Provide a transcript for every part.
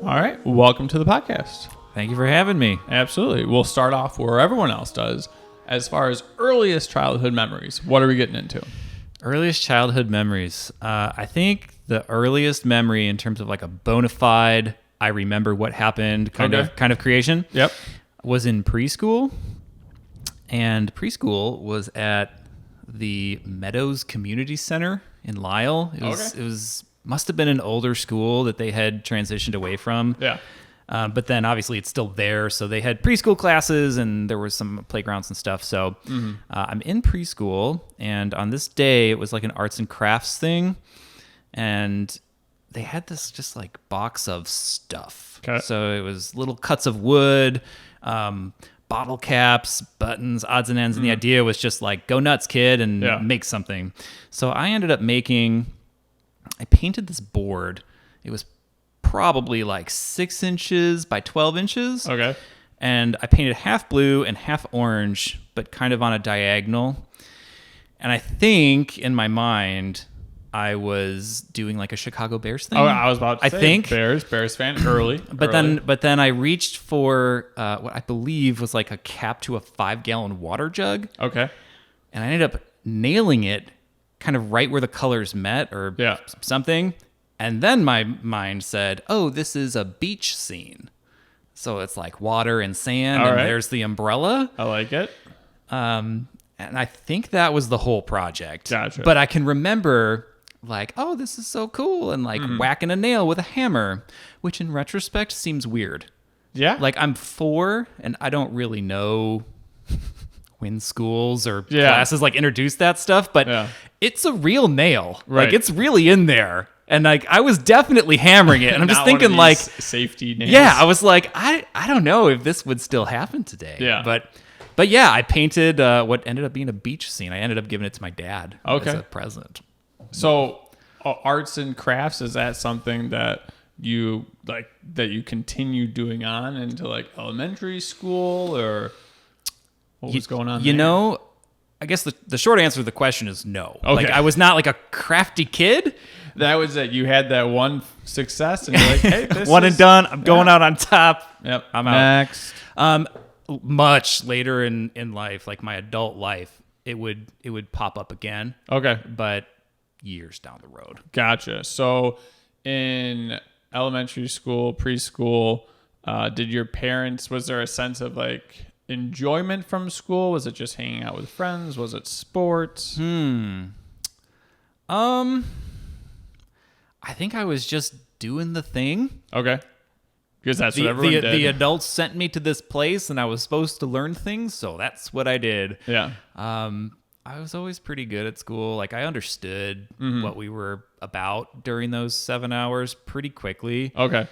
All right. Welcome to the podcast. Thank you for having me. Absolutely. We'll start off where everyone else does. As far as earliest childhood memories, what are we getting into? Earliest childhood memories. I think the earliest memory in terms of like a bona fide, I remember what happened kind of creation. Yep. Was in preschool. And preschool was at the Meadows Community Center in Lisle. It was must have been an older school that they had transitioned away from. Yeah. But then obviously it's still there. So they had preschool classes and there was some playgrounds and stuff. So I'm in preschool, and on this day it was like an arts and crafts thing. And they had this just like box of stuff. Okay. So it was little cuts of wood, bottle caps, buttons, odds and ends. And the idea was just like, go nuts, kid, and make something. So I ended up I painted this board. It was probably like 6 inches by 12 inches. Okay. And I painted half blue and half orange, but kind of on a diagonal. And I think in my mind, I was doing like a Chicago Bears thing. Oh, I was about to say. I think Bears fan early. But then I reached for what I believe was like a cap to a 5-gallon water jug. Okay. And I ended up nailing it kind of right where the colors met or something. And then my mind said, oh, this is a beach scene. So it's like water and sand, and there's the umbrella. I like it. And I think that was the whole project. Gotcha. But I can remember like, oh, this is so cool, and like whacking a nail with a hammer, which in retrospect seems weird. Yeah. Like I'm 4 and I don't really know when schools or classes like introduce that stuff, but it's a real nail. Right. Like it's really in there. And like I was definitely hammering it. And I'm just thinking like safety nails. Yeah, I was like, I don't know if this would still happen today. Yeah. But yeah, I painted what ended up being a beach scene. I ended up giving it to my dad as a present. So arts and crafts, is that something that you like that you continue doing on into like elementary school, or what was going on? You know, I guess the short answer to the question is no. Okay. Like I was not like a crafty kid. That was it. You had that one success, and you're like, "Hey, this one and done. I'm going out on top." Yep. I'm out. Next. Much later in life, like my adult life, it would pop up again. Okay. But years down the road. Gotcha. So in elementary school, preschool, did your parents? Was there a sense of like enjoyment from school? Was it just hanging out with friends? Was it sports? I think I was just doing the thing. Okay. Because that's what everyone did. The adults sent me to this place and I was supposed to learn things, so that's what I did. Yeah. I was always pretty good at school. Like I understood what we were about during those 7 hours pretty quickly. Okay.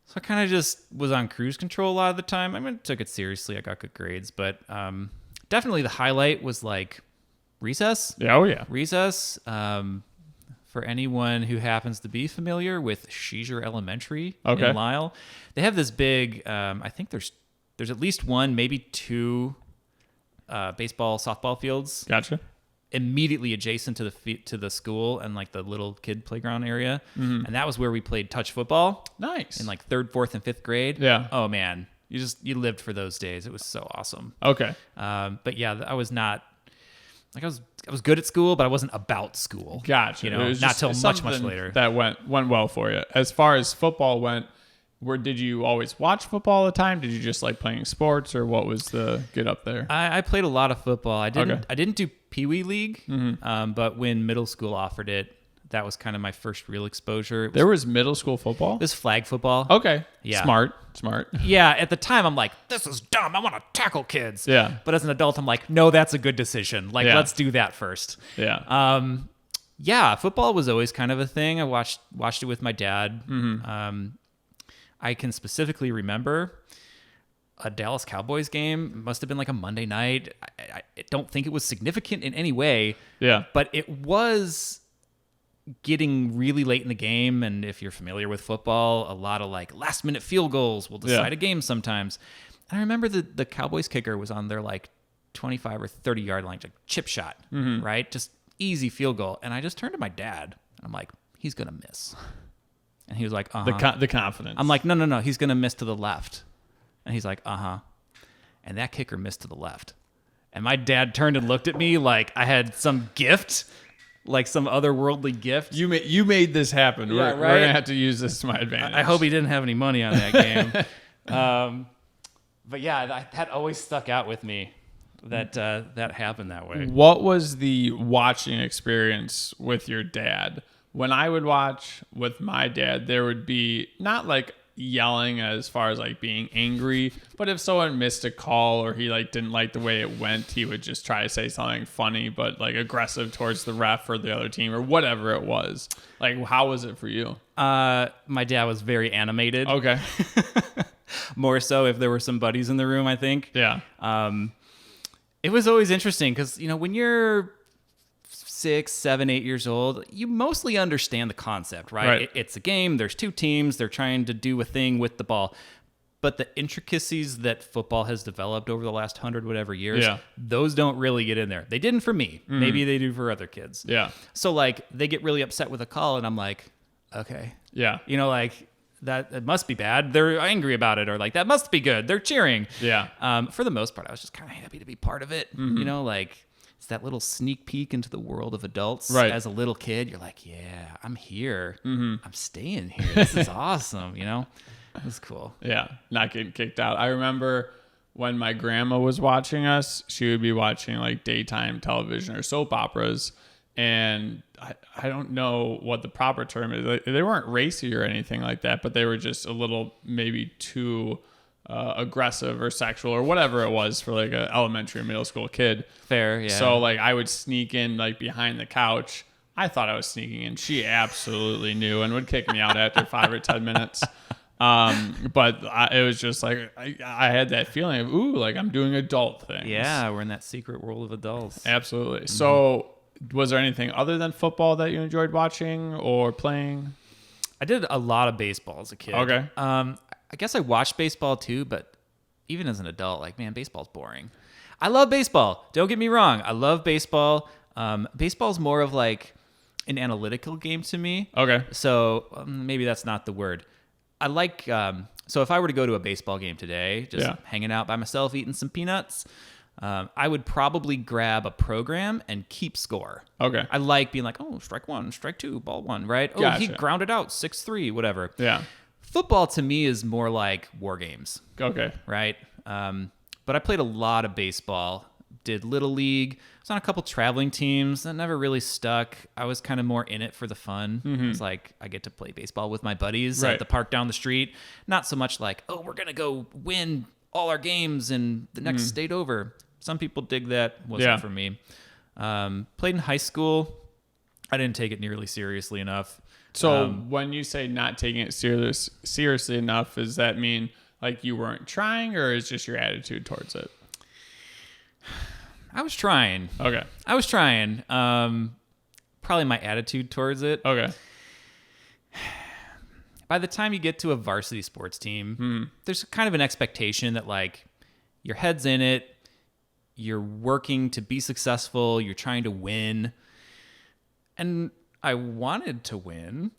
So I kind of just was on cruise control a lot of the time. I mean, took it seriously. I got good grades, but definitely the highlight was like recess. Yeah. Oh yeah. Recess. For anyone who happens to be familiar with Sheezer Elementary in Lisle, they have this big. I think there's at least one, maybe 2 baseball, softball fields. Gotcha. Immediately adjacent to the school and like the little kid playground area, and that was where we played touch football. Nice. In like 3rd, 4th, and 5th grade. Yeah. Oh man, you lived for those days. It was so awesome. Okay. But yeah, I was not. Like I was good at school, but I wasn't about school. Gotcha. You know, not till much later. That went well for you. As far as football went, did you always watch football all the time? Did you just like playing sports, or what was the get up there? I played a lot of football. I didn't do Pee Wee League, but when middle school offered it, that was kind of my first real exposure. There was middle school football? It was flag football. Okay. Yeah. Smart. Yeah, at the time I'm like, this is dumb. I want to tackle kids. Yeah. But as an adult, I'm like, no, that's a good decision. Like, let's do that first. Yeah. Yeah, football was always kind of a thing. I watched it with my dad. I can specifically remember a Dallas Cowboys game. It must have been like a Monday night. I don't think it was significant in any way. Yeah. But it was getting really late in the game, and if you're familiar with football, a lot of like last minute field goals will decide a game sometimes. And I remember the Cowboys kicker was on their like 25 or 30 yard line, like chip shot, right? Just easy field goal. And I just turned to my dad and I'm like, he's gonna miss. And he was like, uh-huh. The confidence. I'm like, no, he's going to miss to the left. And he's like, uh-huh. And that kicker missed to the left. And my dad turned and looked at me like I had some gift, like some otherworldly gift. You made this happen. Yeah, We're going to have to use this to my advantage. I hope he didn't have any money on that game. But yeah, that always stuck out with me, that happened that way. What was the watching experience with your dad? When I would watch with my dad, there would be not like yelling as far as like being angry, but if someone missed a call or he like didn't like the way it went, he would just try to say something funny but like aggressive towards the ref or the other team or whatever it was. Like, how was it for you? My dad was very animated. Okay. More so if there were some buddies in the room, I think. Yeah. It was always interesting because, when you're 6, 7, 8 years old, you mostly understand the concept, right? It's a game. There's two teams. They're trying to do a thing with the ball. But the intricacies that football has developed over the last 100 whatever years, those don't really get in there. They didn't for me. Mm. Maybe they do for other kids. Yeah. So, like, they get really upset with a call, and I'm like, okay. Yeah. Like, that it must be bad. They're angry about it, or like, that must be good. They're cheering. Yeah. For the most part, I was just kind of happy to be part of it. Mm-hmm. Like, it's that little sneak peek into the world of adults. Right. As a little kid, you're like, yeah, I'm here. Mm-hmm. I'm staying here. This is awesome. It was cool. Yeah. Not getting kicked out. I remember when my grandma was watching us, she would be watching like daytime television or soap operas. And I don't know what the proper term is. They weren't racy or anything like that, but they were just a little maybe too aggressive or sexual or whatever it was for like an elementary or middle school kid. Fair, yeah. So like I would sneak in like behind the couch. I thought I was sneaking in. She absolutely knew and would kick me out after 5 or 10 minutes. But it was just like I had that feeling of, ooh, like I'm doing adult things. Yeah, we're in that secret world of adults. Absolutely. Mm-hmm. So was there anything other than football that you enjoyed watching or playing? I did a lot of baseball as a kid. Okay. I guess I watched baseball too, but even as an adult, like, man, baseball's boring. I love baseball. Don't get me wrong. I love baseball. Baseball's more of like an analytical game to me. Okay. So maybe that's not the word. I like, so if I were to go to a baseball game today, just hanging out by myself, eating some peanuts, I would probably grab a program and keep score. Okay. I like being like, oh, strike one, strike two, ball one, right? Oh, gotcha. He grounded out 6-3, whatever. Yeah. Football to me is more like war games. Okay. Right? But I played a lot of baseball, did Little League. I was on a couple traveling teams that never really stuck. I was kind of more in it for the fun. Mm-hmm. It's like I get to play baseball with my buddies at the park down the street. Not so much like, oh, we're going to go win all our games in the next state over. Some people dig that. Wasn't for me. Played in high school. I didn't take it nearly seriously enough. So when you say not taking it seriously enough, does that mean like you weren't trying, or is just your attitude towards it? I was trying. Okay. I was trying. Probably my attitude towards it. Okay. By the time you get to a varsity sports team, there's kind of an expectation that like your head's in it, you're working to be successful, you're trying to win. And I wanted to win,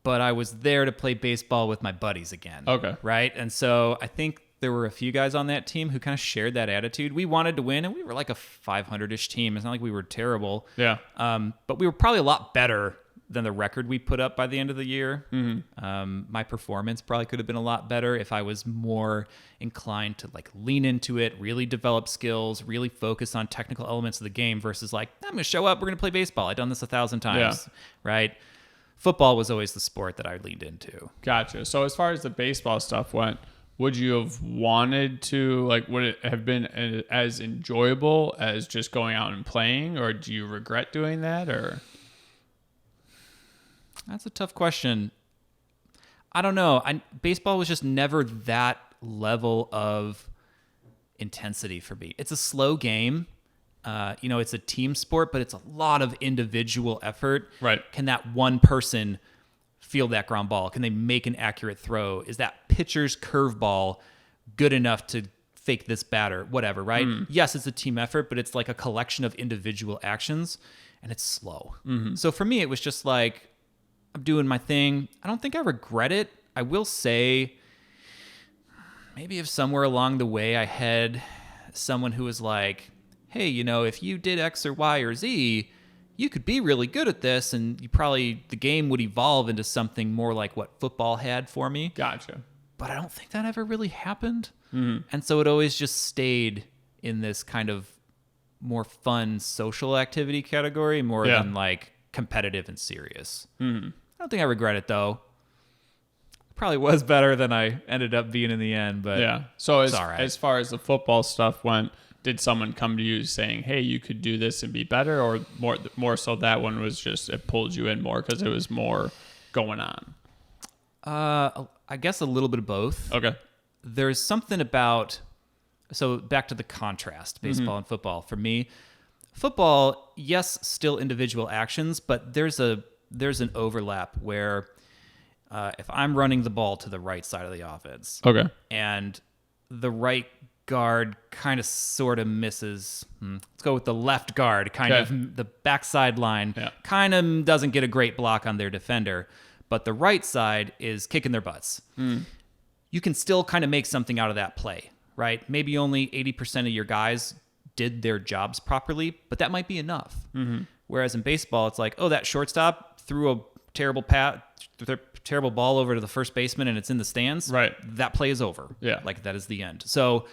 but I was there to play baseball with my buddies again. Okay. Right? And so I think there were a few guys on that team who kind of shared that attitude. We wanted to win, and we were like a 500-ish team. It's not like we were terrible. Yeah. But we were probably a lot better than the record we put up by the end of the year. Mm-hmm. My performance probably could have been a lot better if I was more inclined to like lean into it, really develop skills, really focus on technical elements of the game versus like, I'm going to show up, we're going to play baseball. I've done this 1,000 times, right? Football was always the sport that I leaned into. Gotcha. So as far as the baseball stuff went, would you have wanted to, like, would it have been as enjoyable as just going out and playing, or do you regret doing that, or? That's a tough question. I don't know. Baseball was just never that level of intensity for me. It's a slow game. It's a team sport, but it's a lot of individual effort. Right. Can that one person field that ground ball? Can they make an accurate throw? Is that pitcher's curveball good enough to fake this batter? Whatever, right? Yes, it's a team effort, but it's like a collection of individual actions, and it's slow. Mm-hmm. So for me, it was just like, I'm doing my thing. I don't think I regret it. I will say, maybe if somewhere along the way I had someone who was like, hey, if you did X or Y or Z, you could be really good at this, and the game would evolve into something more like what football had for me. Gotcha. But I don't think that ever really happened. Mm-hmm. And so it always just stayed in this kind of more fun social activity category more than like competitive and serious. Mm-hmm. I don't think I regret it, though. Probably was better than I ended up being in the end, but yeah. So it's all right. As far as the football stuff went, did someone come to you saying, hey, you could do this and be better? Or more so that one was just, it pulled you in more because it was more going on? I guess a little bit of both. Okay. There's something about, so back to the contrast, baseball and football. For me, football, yes, still individual actions, but there's an overlap where if I'm running the ball to the right side of the offense, okay, and the right guard kind of sort of misses, let's go with the left guard, kind of the backside line, kind of doesn't get a great block on their defender, but the right side is kicking their butts. You can still kind of make something out of that play, right? Maybe only 80% of your guys did their jobs properly, but that might be enough. Whereas in baseball, it's like, oh, that shortstop threw a terrible ball over to the first baseman and it's in the stands. Right. That play is over. Yeah. Like that is the end. So,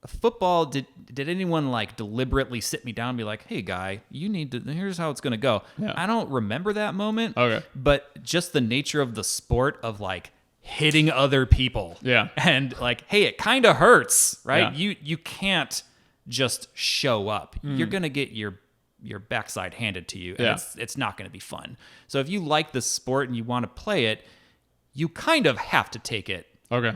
football, did anyone like deliberately sit me down and be like, hey guy, here's how it's going to go. Yeah. I don't remember that moment. Okay. But just the nature of the sport of like hitting other people. Yeah. And like, hey, it kind of hurts, right? Yeah. You can't just show up. You're going to get your backside handed to you, and it's not going to be fun. So if you like the sport and you want to play it, you kind of have to take it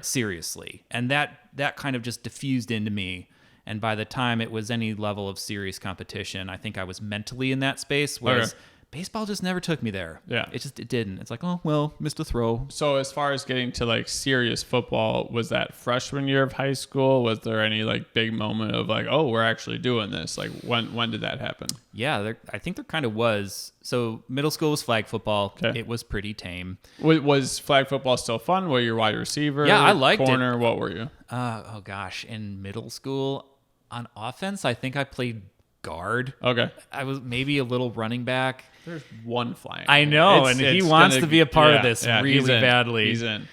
seriously. And that kind of just diffused into me. And by the time it was any level of serious competition, I think I was mentally in that space, whereas baseball just never took me there. Yeah. It didn't. It's like, oh, well, missed a throw. So as far as getting to like serious football, was that freshman year of high school? Was there any like big moment of like, oh, we're actually doing this? Like when did that happen? Yeah, I think there kind of was. So middle school was flag football. Okay. It was pretty tame. Was flag football still fun? Were you wide receiver? Yeah, I liked corner? What were you? Oh gosh, in middle school on offense, I think I played guard. Okay. I was maybe a little running back. There's one flying. I know, and he wants to be a part of this really badly. He's in.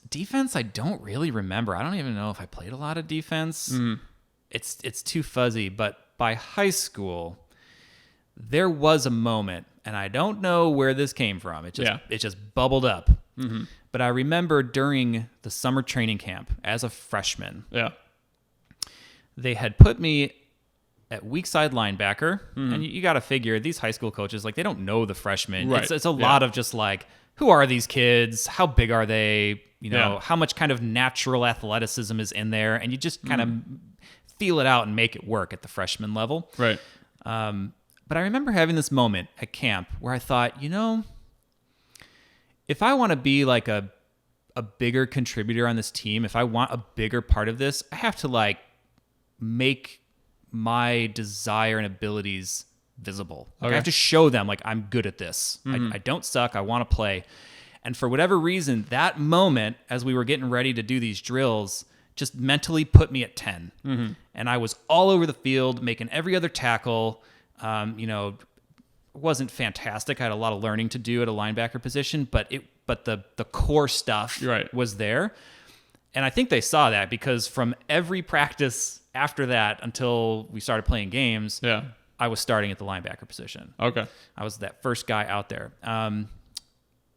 Defense, I don't really remember. I don't even know if I played a lot of defense. It's too fuzzy. But by high school, there was a moment, and I don't know where this came from. It just bubbled up. But I remember during the summer training camp as a freshman, they had put me at weak side linebacker, and you got to figure these high school coaches, like, they don't know the freshmen. Right. It's a lot of just like, who are these kids? How big are they? How much kind of natural athleticism is in there? And you just kind of feel it out and make it work at the freshman level. Right. But I remember having this moment at camp where I thought, if I want to be like a bigger contributor on this team, if I want a bigger part of this, I have to like make my desire and abilities visible. Like, I have to show them like I'm good at this. I don't suck. I want to play. And for whatever reason, that moment as we were getting ready to do these drills just mentally put me at 10. And I was all over the field making every other tackle. Wasn't fantastic. I had a lot of learning to do at a linebacker position, but the core stuff was there. And I think they saw that because from every practice after that until we started playing games, I was starting at the linebacker position. Okay. I was that first guy out there.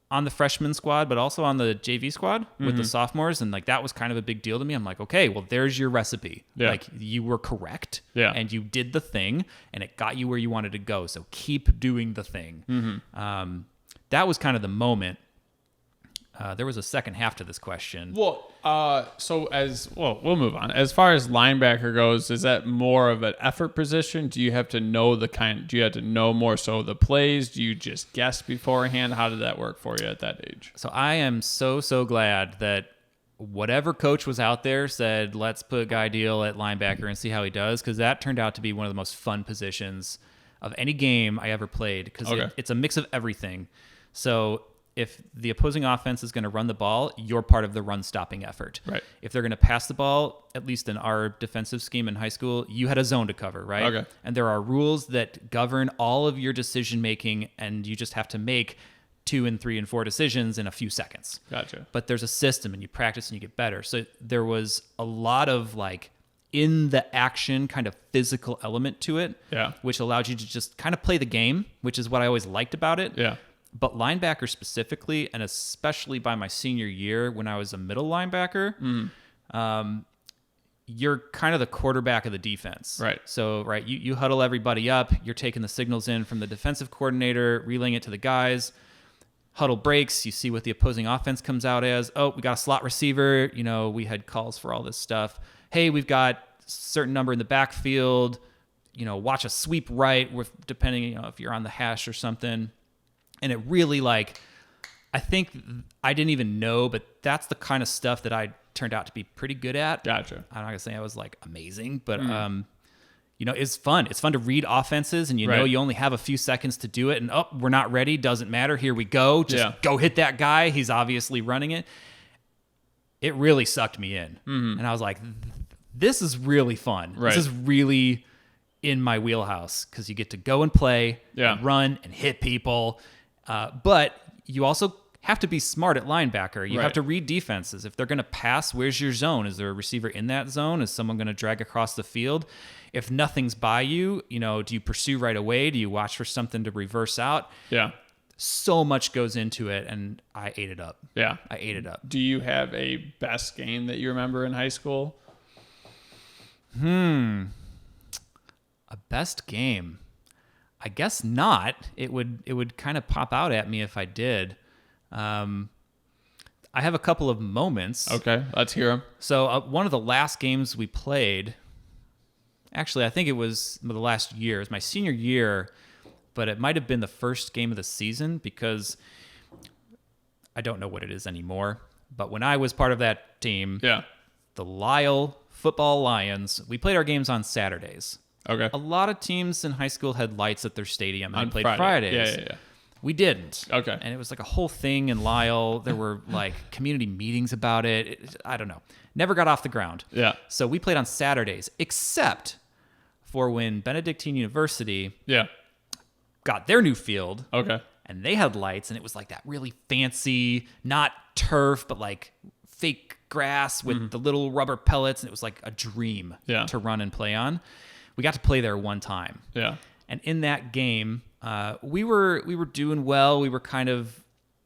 On the freshman squad, but also on the JV squad with the sophomores. And like, that was kind of a big deal to me. I'm like, okay, well, there's your recipe. Yeah. Like, you were correct and you did the thing and it got you where you wanted to go. So keep doing the thing. That was kind of the moment. There was a second half to this question. Well, we'll move on. As far as linebacker goes, is that more of an effort position? Do you have to know do you have to know more so the plays? Do you just guess beforehand? How did that work for you at that age? So I am so glad that whatever coach was out there said, let's put Diehl at linebacker and see how he does, because that turned out to be one of the most fun positions of any game I ever played because it's a mix of everything. So if the opposing offense is going to run the ball, you're part of the run stopping effort. Right. If they're going to pass the ball, at least in our defensive scheme in high school, you had a zone to cover, right? Okay. And there are rules that govern all of your decision making, and you just have to make 2 and 3 and 4 decisions in a few seconds. Gotcha. But there's a system, and you practice and you get better. So there was a lot of like in the action kind of physical element to it, which allowed you to just kind of play the game, which is what I always liked about it. Yeah. But linebacker specifically, and especially by my senior year when I was a middle linebacker, you're kind of the quarterback of the defense. Right. So, right, you huddle everybody up. You're taking the signals in from the defensive coordinator, relaying it to the guys. Huddle breaks. You see what the opposing offense comes out as. Oh, we got a slot receiver. You know, we had calls for all this stuff. Hey, we've got a certain number in the backfield. You know, watch a sweep right, with depending, you know, if you're on the hash or something. And it really, like, I think I didn't even know, but that's the kind of stuff that I turned out to be pretty good at. Gotcha. I'm not going to say I was, like, amazing, but, you know, it's fun. It's fun to read offenses, and you know you only have a few seconds to do it, and, oh, we're not ready. Doesn't matter. Here we go. Just go hit that guy. He's obviously running it. It really sucked me in. And I was like, this is really fun. Right. This is really in my wheelhouse because you get to go and play and run and hit people. But you also have to be smart at linebacker. You have to read defenses. If they're going to pass, where's your zone? Is there a receiver in that zone? Is someone going to drag across the field? If nothing's by you, you know, do you pursue right away? Do you watch for something to reverse out? Yeah. So much goes into it, and I ate it up. Yeah. I ate it up. Do you have a best game that you remember in high school? A best game. I guess not. It would kind of pop out at me if I did. I have a couple of moments. Okay, let's hear them. So one of the last games we played, actually, I think it was the last year. It was my senior year, but it might have been the first game of the season because I don't know what it is anymore. But when I was part of that team, the Lyle Football Lions, we played our games on Saturdays. Okay. A lot of teams in high school had lights at their stadium and on played Friday. Fridays. Yeah. We didn't. Okay. And it was like a whole thing in Lyle. There were like community meetings about it. I don't know. Never got off the ground. Yeah. So we played on Saturdays, except for when Benedictine University got their new field. Okay. And they had lights, and it was like that really fancy, not turf, but like fake grass with the little rubber pellets. And it was like a dream to run and play on. We got to play there one time. Yeah. And in that game, we were doing well. We were kind of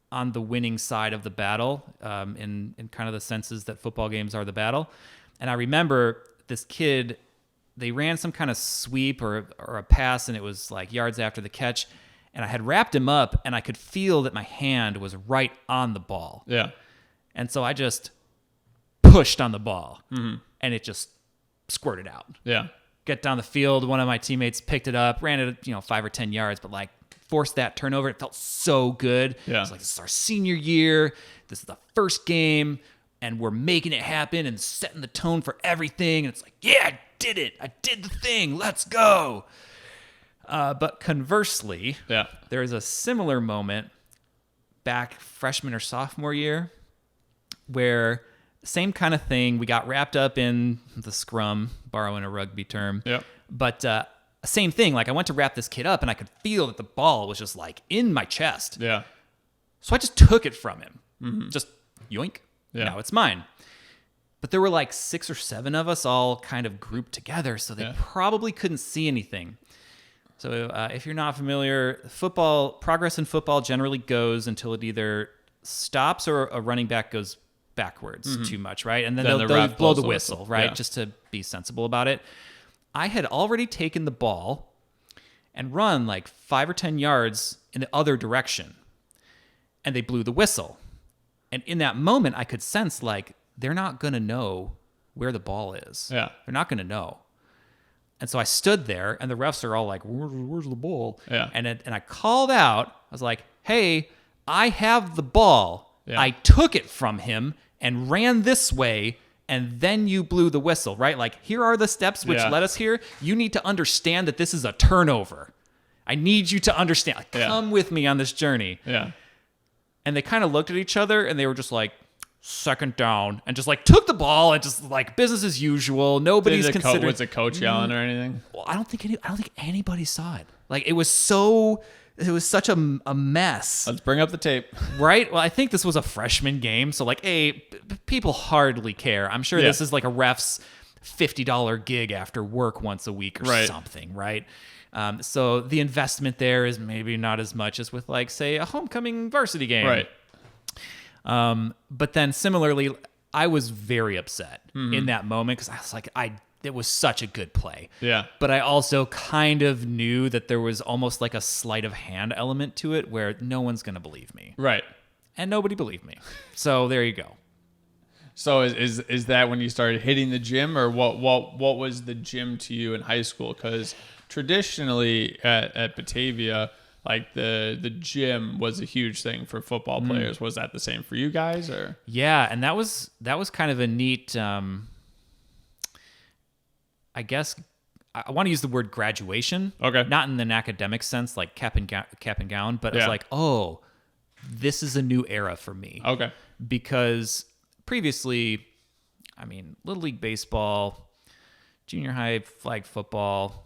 on the winning side of the battle, in kind of the senses that football games are the battle. And I remember this kid, they ran some kind of sweep or a pass, and it was like yards after the catch. And I had wrapped him up, and I could feel that my hand was right on the ball. Yeah. And so I just pushed on the ball, and it just squirted out. Yeah. Get down the field. One of my teammates picked it up, ran it, 5 or 10 yards, but like forced that turnover. It felt so good. Yeah. I was like, this is our senior year. This is the first game, and we're making it happen and setting the tone for everything. And it's like, yeah, I did it. I did the thing. Let's go. But conversely, there is a similar moment back freshman or sophomore year where same kind of thing. We got wrapped up in the scrum, borrowing a rugby term. Yep. But same thing. Like I went to wrap this kid up, and I could feel that the ball was just like in my chest. Yeah. So I just took it from him. Just yoink. Yeah. Now it's mine. But there were like 6 or 7 of us all kind of grouped together, so they probably couldn't see anything. So if you're not familiar, progress in football generally goes until it either stops or a running back goes backwards too much, right? And then they'll blow the whistle, right? Just to be sensible about it. I had already taken the ball and run like 5 or 10 yards in the other direction, and they blew the whistle. And in that moment, I could sense like they're not going to know where the ball is. Yeah. They're not going to know. And so I stood there, and the refs are all like, where's the ball? Yeah. And I called out. I was like, hey, I have the ball. Yeah. I took it from him and ran this way, and then you blew the whistle, right? Like, here are the steps which led us here. You need to understand that this is a turnover. I need you to understand. Like, come with me on this journey. Yeah. And they kind of looked at each other and they were just like, second down, and just like took the ball and just like business as usual. Nobody's considering. Was the coach yelling or anything? Well, I don't think anybody saw it. Like it was such a mess. Let's bring up the tape. Right? Well, I think this was a freshman game, so like, people hardly care. I'm sure this is like a ref's $50 gig after work once a week or something, right? So the investment there is maybe not as much as with like, say, a homecoming varsity game. Right. But then similarly, I was very upset in that moment because I was like, it was such a good play. Yeah. But I also kind of knew that there was almost like a sleight of hand element to it where no one's going to believe me. Right. And nobody believed me. So there you go. So is that when you started hitting the gym, or what was the gym to you in high school? Because traditionally at Batavia, like the gym was a huge thing for football players. Was that the same for you guys, or? Yeah, and that was kind of a neat. I guess I want to use the word graduation. Okay. Not in an academic sense, like cap and gown, but it's like, oh, this is a new era for me. Okay. Because previously, I mean, Little League baseball, junior high flag football,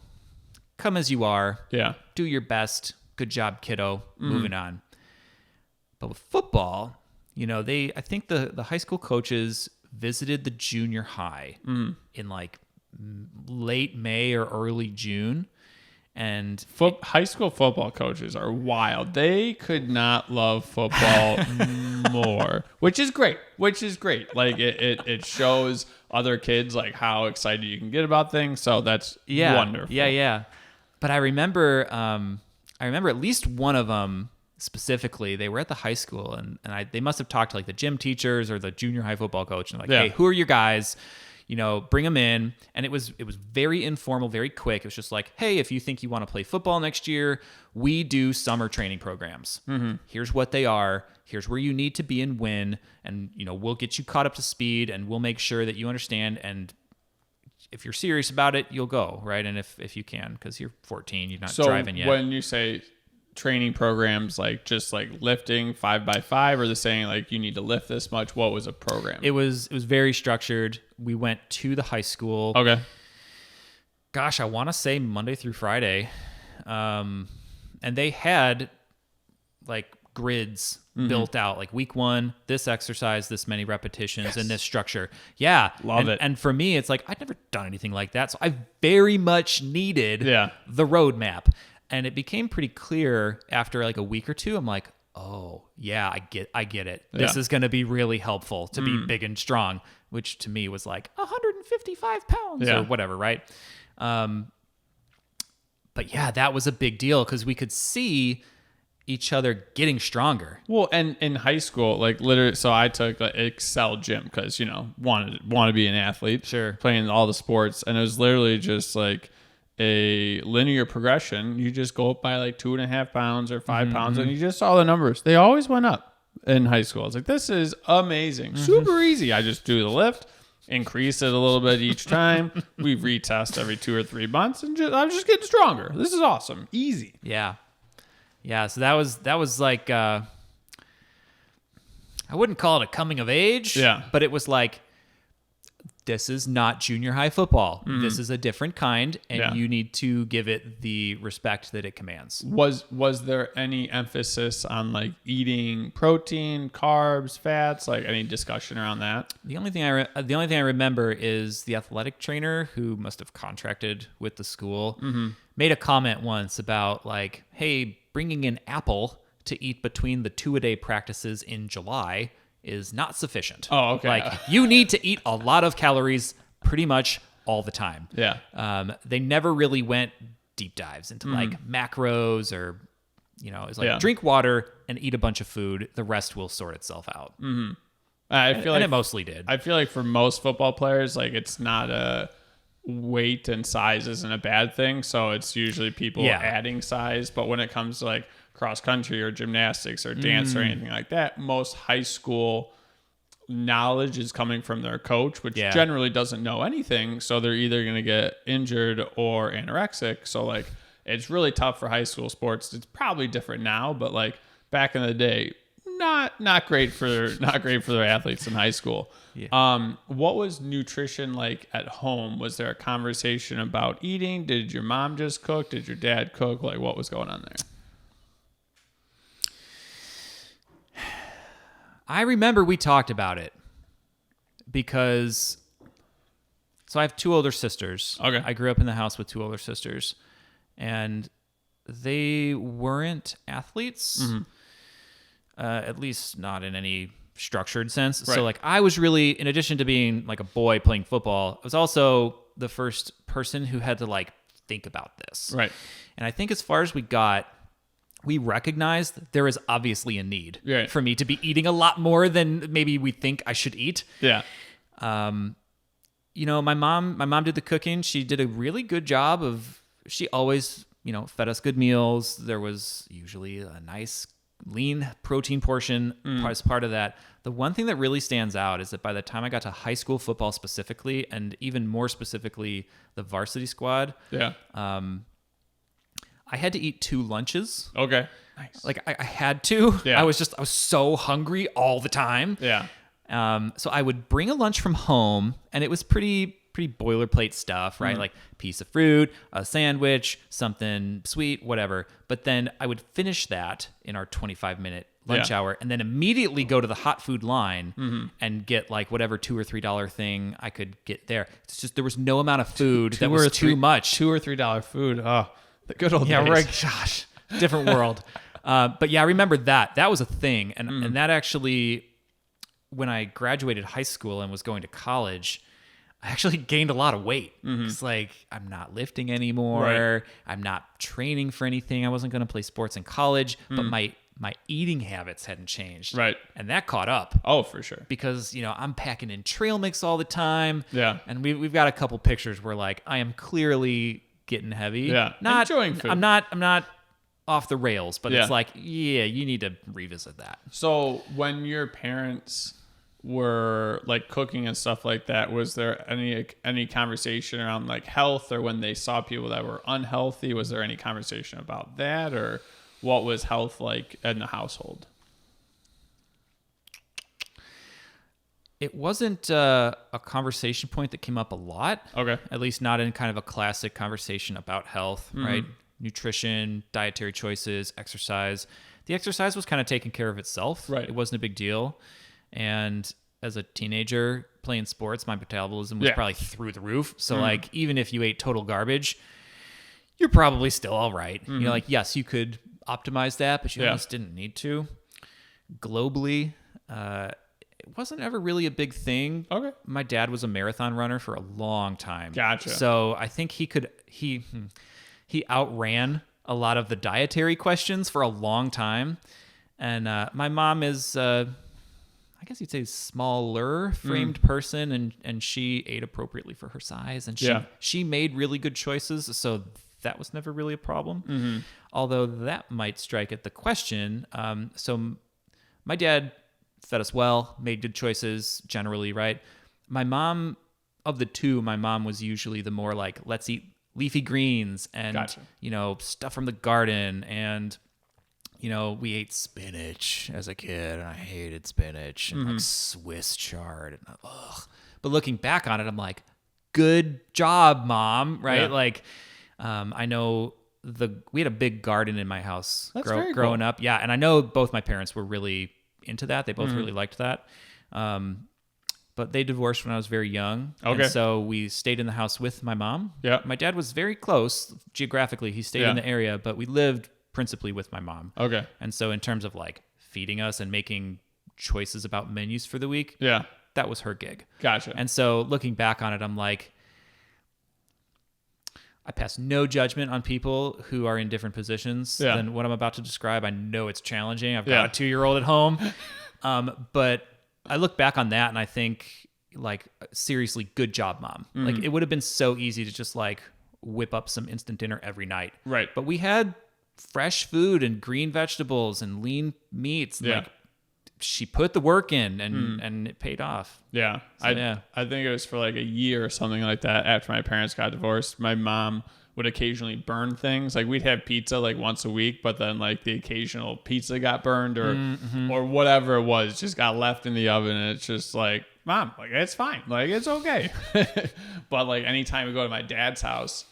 come as you are. Yeah. Do your best. Good job, kiddo. Moving on. But with football, I think the high school coaches visited the junior high in like late May or early June. And high school football coaches are wild. They could not love football more, which is great. Like it shows other kids like how excited you can get about things. So that's wonderful. Yeah. But I remember at least one of them specifically. They were at the high school, and they must have talked to like the gym teachers or the junior high football coach, and like, hey, who are your guys? Bring them in. And it was very informal, very quick. It was just like, hey, if you think you want to play football next year, we do summer training programs. Here's what they are. Here's where you need to be and win. And, we'll get you caught up to speed, and we'll make sure that you understand. And if you're serious about it, you'll go, right? And if you can, because you're 14, you're not driving yet. So when you say training programs, like just like lifting 5x5, or the saying like you need to lift this much, what was a program? It was very structured. We went to the high school. Okay. Gosh, I want to say Monday through Friday. And they had like grids built out, like week 1, this exercise, this many repetitions, and this structure. Yeah. Love it. And for me, it's like, I'd never done anything like that. So I very much needed the roadmap. And it became pretty clear after like a week or two. I'm like, oh yeah, I get it. This is going to be really helpful to be big and strong, which to me was like 155 pounds or whatever. Right. But yeah, that was a big deal because we could see each other getting stronger. Well, and in high school, like literally, so I took like Excel gym because, want to be an athlete, playing all the sports. And it was literally just like a linear progression. You just go up by like 2.5 pounds or 5 pounds, and you just saw the numbers. They always went up in high school. I was like, this is amazing. Super easy. I just do the lift, increase it a little bit each time. We retest every 2 or 3 months, and I'm just getting stronger. This is awesome. Easy. Yeah. So that was like, I wouldn't call it a coming of age. Yeah. But it was like, this is not junior high football. This is a different kind, and you need to give it the respect that it commands. Was there any emphasis on like eating protein, carbs, fats, like any discussion around that? The only thing I remember is the athletic trainer, who must have contracted with the school, made a comment once about like, hey, bringing an apple to eat between the 2-a-day practices in July is not sufficient. Oh, okay. Like, you need to eat a lot of calories pretty much all the time. Yeah. They never really went deep dives into like macros or, it's like drink water and eat a bunch of food. The rest will sort itself out. I feel like it mostly did. I feel like for most football players, like it's not a weight and size isn't a bad thing. So it's usually people adding size. But when it comes to like cross country or gymnastics or dance or anything like that, most high school knowledge is coming from their coach, which generally doesn't know anything. So they're either going to get injured or anorexic. So like it's really tough for high school sports. It's probably different now, but like back in the day, not great for their athletes in high school. Yeah. What was nutrition like at home? Was there a conversation about eating? Did your mom just cook? Did your dad cook? Like, what was going on there? I remember we talked about it because, so I have 2 older sisters. Okay. I grew up in the house with 2 older sisters, and they weren't athletes, at least not in any structured sense. Right. So like I was really, in addition to being like a boy playing football, I was also the first person who had to like think about this. Right. And I think as far as we got, we recognized there is obviously a need for me to be eating a lot more than maybe we think I should eat. Yeah. You know, my mom did the cooking. She did a really good job of, she always, you know, fed us good meals. There was usually a nice lean protein portion as part of that. The one thing that really stands out is that by the time I got to high school football specifically, and even more specifically the varsity squad, I had to eat 2 lunches. Okay. Nice. Like I had to. Yeah. I was so hungry all the time. Yeah. So I would bring a lunch from home, and it was pretty boilerplate stuff, right? Like piece of fruit, a sandwich, something sweet, whatever. But then I would finish that in our 25-minute lunch hour, and then immediately go to the hot food line and get like whatever $2 or $3 thing I could get there. It's just there was no amount of food that was too much. $2 or $3 food. Oh, the good old days. Right. Gosh, different world. But yeah, I remember that. That was a thing, and that actually, when I graduated high school and was going to college, I actually gained a lot of weight. It's like I'm not lifting anymore. Right. I'm not training for anything. I wasn't going to play sports in college, but my eating habits hadn't changed. Right. And that caught up. Oh, for sure. Because, you know, I'm packing in trail mix all the time. Yeah. And we've got a couple pictures where like I am clearly getting heavy. Yeah. Not enjoying food. I'm not off the rails, but Yeah. it's like, yeah, you need to revisit that. So when your parents were like cooking and stuff like that, was there any conversation around like health, or when they saw people that were unhealthy, was there any conversation about that, or what was health like in the household? It wasn't a conversation point that came up a lot. Okay. At least not in kind of a classic conversation about health, right? Nutrition, dietary choices, exercise. The exercise was kind of taking care of itself. Right. It wasn't a big deal. And as a teenager playing sports, my metabolism was probably through the roof. So like, even if you ate total garbage, you're probably still all right. You know, like, yes, you could optimize that, but you almost didn't need to. Globally, it wasn't ever really a big thing. Okay. My dad was a marathon runner for a long time. Gotcha. So I think he outran a lot of the dietary questions for a long time. And my mom is, I guess you'd say, smaller framed person, and she ate appropriately for her size, and she made really good choices. So that was never really a problem. Although that might strike at the question. So my dad fed us well, made good choices generally, right? My mom, of the two, my mom was usually the more like, let's eat leafy greens and, you know, stuff from the garden. And, you know, we ate spinach as a kid, and I hated spinach and like Swiss chard. And, ugh. But looking back on it, I'm like, good job, Mom, right? Yeah. Like, I know we had a big garden in my house growing up. Yeah. And I know both my parents were really into that. They both really liked that. But they divorced when I was very young. Okay. And so we stayed in the house with my mom. Yeah. My dad was very close geographically. He stayed in the area, but we lived principally with my mom. Okay. And so in terms of like feeding us and making choices about menus for the week, that was her gig. Gotcha. And so looking back on it, I'm like, I pass no judgment on people who are in different positions than what I'm about to describe. I know it's challenging. I've got a 2-year-old at home. But I look back on that and I think, like, seriously, good job, Mom. Like, it would have been so easy to just like whip up some instant dinner every night. Right. But we had fresh food and green vegetables and lean meats. Yeah. Like, she put the work in and it paid off. Yeah. So, I think it was for like a year or something like that after my parents got divorced. My mom would occasionally burn things. Like we'd have pizza like once a week, but then like the occasional pizza got burned or whatever it was just got left in the oven. And it's just like, Mom, like it's fine. Like it's okay. But like anytime we go to my dad's house,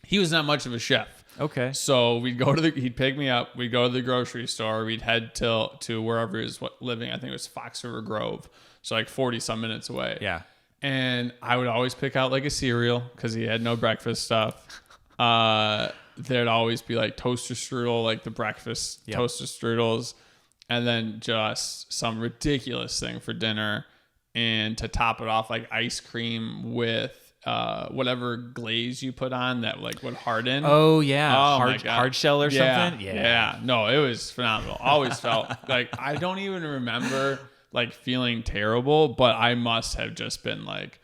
he was not much of a chef. Okay. So he'd pick me up. We'd go to the grocery store. We'd head to wherever he was living. I think it was Fox River Grove. So like 40 some minutes away. Yeah. And I would always pick out like a cereal because he had no breakfast stuff. There'd always be like toaster strudel, like the breakfast toaster strudels, and then just some ridiculous thing for dinner. And to top it off, like ice cream with whatever glaze you put on that like would harden. Oh yeah, Oh, hard shell or something. Yeah. No, it was phenomenal. Always felt like I don't even remember like feeling terrible, but I must have just been like,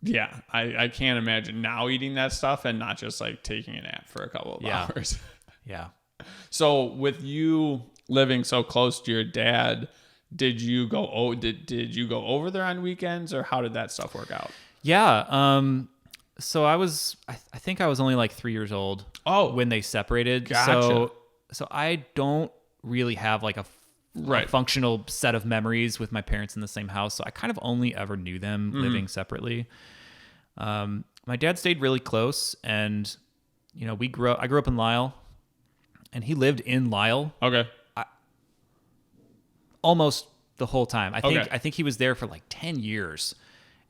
yeah, I can't imagine now eating that stuff and not just like taking a nap for a couple of hours. Yeah. So with you living so close to your dad, did you go did you go over there on weekends, or how did that stuff work out? Yeah. So I think I was only like 3 years old. Oh, when they separated. Gotcha. So I don't really have like a functional set of memories with my parents in the same house. So I kind of only ever knew them living separately. My dad stayed really close, and you know, I grew up in Lisle, and he lived in Lisle. Okay. Almost the whole time. I think he was there for like 10 years,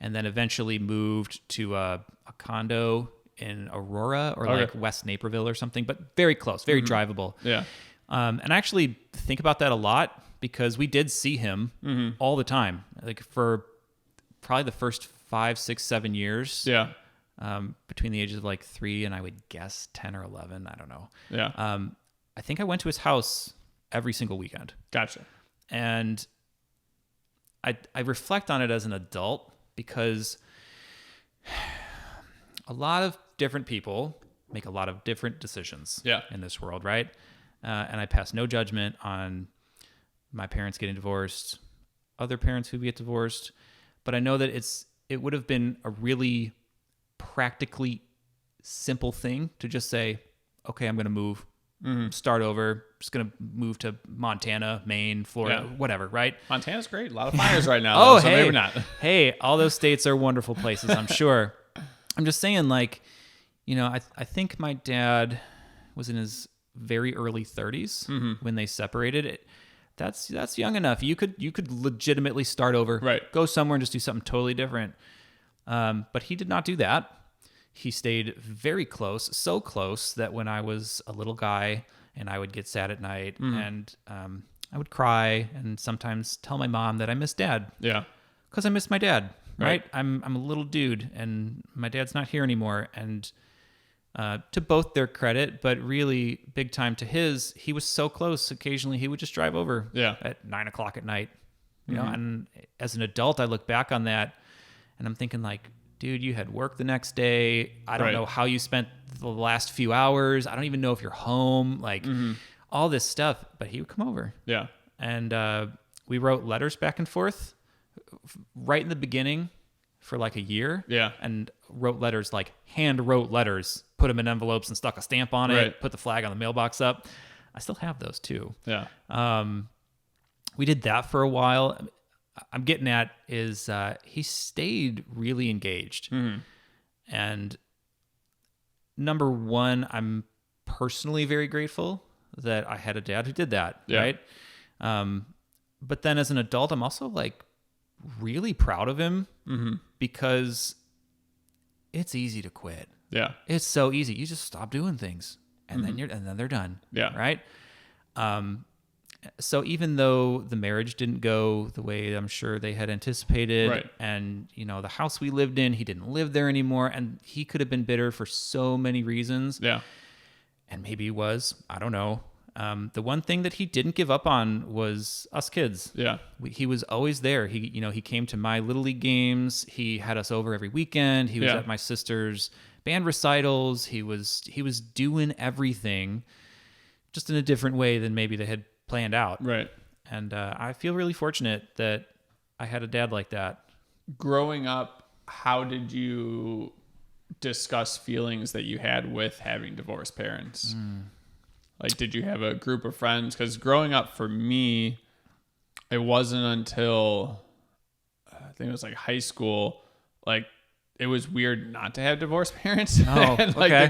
and then eventually moved to a condo in Aurora or like West Naperville or something, but very close, very drivable. Yeah. And I actually think about that a lot because we did see him all the time, like for probably the first 5, 6, 7 years. Yeah. Between the ages of like 3 and I would guess 10 or 11. I don't know. Yeah. I think I went to his house every single weekend. Gotcha. And I reflect on it as an adult because a lot of different people make a lot of different decisions in this world, right? And I pass no judgment on my parents getting divorced, other parents who get divorced, but I know that it would have been a really practically simple thing to just say, okay, I'm going to move, start over, just going to move to Montana, Maine, Florida, whatever, right? Montana's great. A lot of fires right now. Oh, so hey, maybe not. Hey, all those states are wonderful places, I'm sure. I'm just saying, like, you know, I think my dad was in his very early 30s when they separated. That's young enough. You could legitimately start over, right? Go somewhere and just do something totally different. But he did not do that. He stayed very close, so close that when I was a little guy and I would get sad at night and I would cry and sometimes tell my mom that I miss Dad. Yeah, because I miss my dad. Right? I'm a little dude and my dad's not here anymore. And to both their credit, but really big time to his, he was so close. Occasionally he would just drive over at 9:00 at night, you know? And as an adult, I look back on that and I'm thinking like, dude, you had work the next day. I don't know how you spent the last few hours. I don't even know if you're home, like all this stuff, but he would come over. Yeah. And we wrote letters back and forth right in the beginning for like a year. Yeah. And wrote letters, like hand wrote letters, put them in envelopes and stuck a stamp on it, put the flag on the mailbox up. I still have those too. Yeah. We did that for a while. I'm getting at is he stayed really engaged. And number one, I'm personally very grateful that I had a dad who did that. Right. But then as an adult, I'm also like really proud of him because it's easy to quit. Yeah. It's so easy. You just stop doing things and then they're done. Yeah. Right. So even though the marriage didn't go the way I'm sure they had anticipated, and you know, the house we lived in, he didn't live there anymore, and he could have been bitter for so many reasons. Yeah. And maybe he was, I don't know. The one thing that he didn't give up on was us kids. Yeah. He was always there. He came to my Little League games. He had us over every weekend. He was at my sister's band recitals. He was doing everything just in a different way than maybe they had planned out. Right. And I feel really fortunate that I had a dad like that. Growing up, how did you discuss feelings that you had with having divorced parents? Like, did you have a group of friends? Because growing up for me, it wasn't until I think it was like high school, like it was weird not to have divorced parents. Oh, And like okay.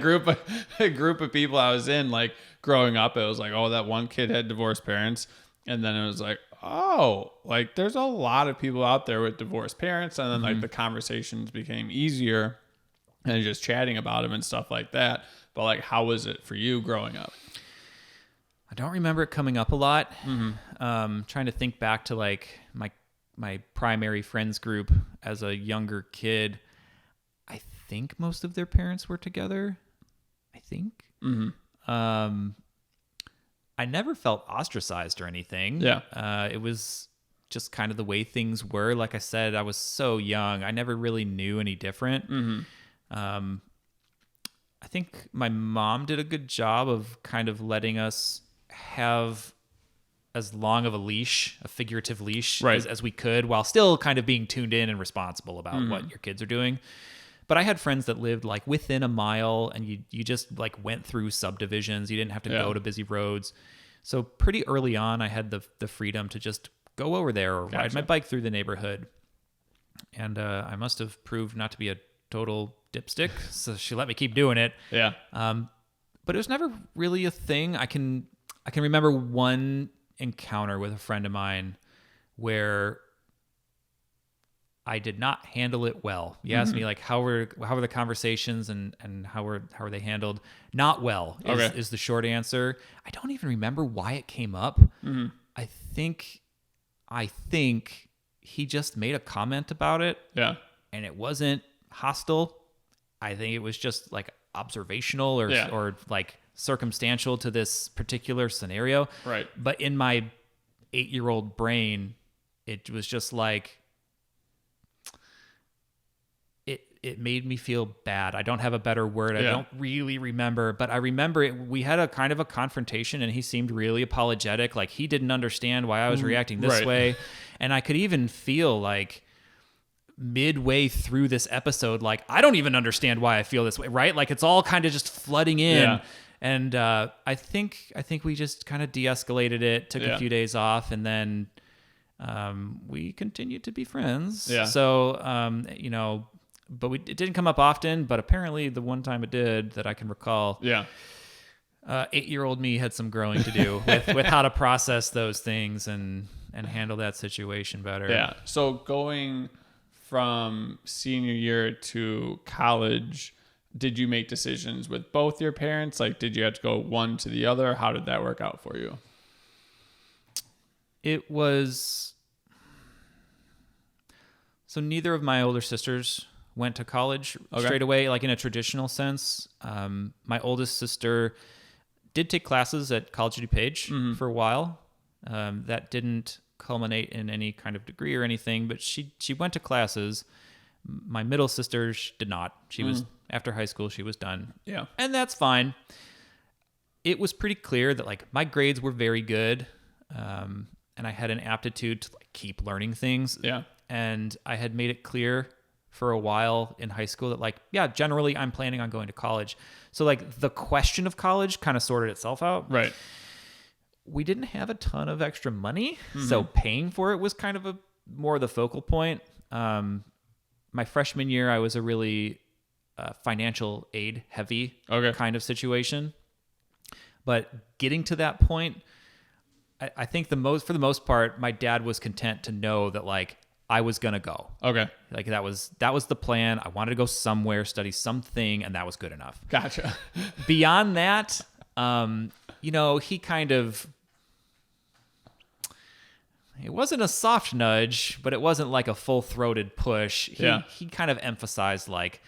the group of people I was in, like growing up, it was like, oh, that one kid had divorced parents. And then it was like, oh, like there's a lot of people out there with divorced parents. And then like the conversations became easier and just chatting about them and stuff like that. But like, how was it for you growing up? I don't remember it coming up a lot. Trying to think back to like my primary friends group as a younger kid. I think most of their parents were together. I think. I never felt ostracized or anything. Yeah. It was just kind of the way things were. Like I said, I was so young. I never really knew any different. I think my mom did a good job of kind of letting us have as long of a leash, a figurative leash, right, as we could, while still kind of being tuned in and responsible about what your kids are doing. But I had friends that lived like within a mile, and you just like went through subdivisions. You didn't have to go to busy roads. So pretty early on, I had the freedom to just go over there or ride my bike through the neighborhood. And I must have proved not to be a total dipstick, so she let me keep doing it. Yeah. But it was never really a thing. I can remember one encounter with a friend of mine where I did not handle it well. You asked me like how were the conversations and how were they handled? Not well is the short answer. I don't even remember why it came up. I think he just made a comment about it. Yeah. And it wasn't hostile. I think it was just like observational or like circumstantial to this particular scenario. Right. But in my 8-year-old brain, it was just like, it made me feel bad. I don't have a better word. I don't really remember, but I remember we had a kind of a confrontation, and he seemed really apologetic. Like he didn't understand why I was reacting this way. And I could even feel like midway through this episode, like, I don't even understand why I feel this way. Right. Like it's all kind of just flooding in. Yeah. And I think we just kind of de-escalated it, took a few days off, and then we continued to be friends. Yeah. So, but it didn't come up often, but apparently the one time it did that I can recall. Yeah. 8-year-old me had some growing to do with how to process those things and handle that situation better. Yeah. So going from senior year to college, did you make decisions with both your parents? Like, did you have to go one to the other? How did that work out for you? It was... So neither of my older sisters went to college straight away, like in a traditional sense. My oldest sister did take classes at College of DuPage for a while. That didn't culminate in any kind of degree or anything, but she went to classes. My middle sister did not. She was, after high school, she was done. Yeah. And that's fine. It was pretty clear that like my grades were very good. And I had an aptitude to like keep learning things. Yeah. And I had made it clear for a while in high school that like, yeah, generally I'm planning on going to college. So like the question of college kind of sorted itself out. Right. We didn't have a ton of extra money. So paying for it was kind of more the focal point. My freshman year, I was a really financial aid heavy kind of situation. But getting to that point, I think for the most part, my dad was content to know that like I was going to go. Okay. Like that was the plan. I wanted to go somewhere, study something, and that was good enough. Gotcha. Beyond that, he kind of, it wasn't a soft nudge, but it wasn't like a full-throated push. He kind of emphasized like,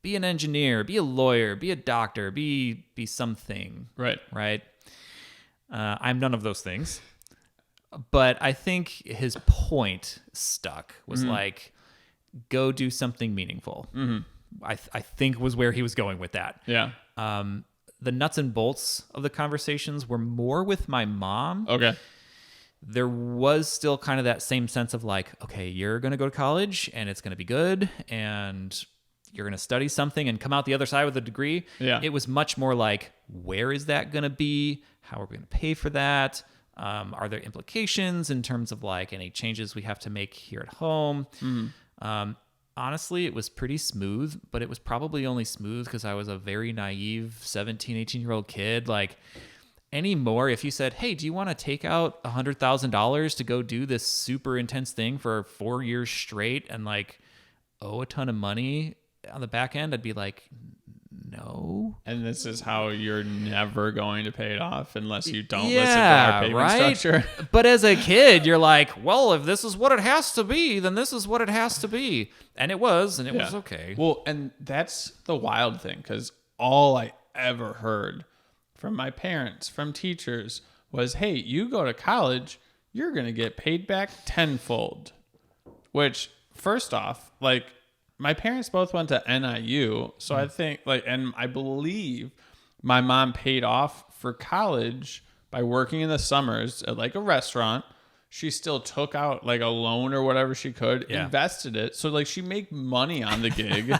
be an engineer, be a lawyer, be a doctor, be something. Right. Right. I'm none of those things. But I think his point stuck was like, go do something meaningful. I think was where he was going with that. Yeah. The nuts and bolts of the conversations were more with my mom. Okay. There was still kind of that same sense of like, okay, you're going to go to college and it's going to be good. And, you're going to study something and come out the other side with a degree. Yeah. It was much more like, where is that going to be? How are we going to pay for that? Are there implications in terms of like any changes we have to make here at home? Honestly, it was pretty smooth, but it was probably only smooth because I was a very naive 17, 18-year-old kid. Like anymore, if you said, hey, do you want to take out $100,000 to go do this super intense thing for 4 years straight and like owe a ton of money on the back end, I'd be like, no. And this is how you're never going to pay it off unless you don't listen to our payment structure. But as a kid, you're like, well, if this is what it has to be, then this is what it has to be. And it was, and it was okay. Well, and that's the wild thing, because all I ever heard from my parents, from teachers, was, hey, you go to college, you're going to get paid back tenfold. Which, first off, like, my parents both went to NIU, so I think, like, and I believe my mom paid off for college by working in the summers at, like, a restaurant. She still took out, like, a loan or whatever she could, invested it. So, like, she made money on the gig.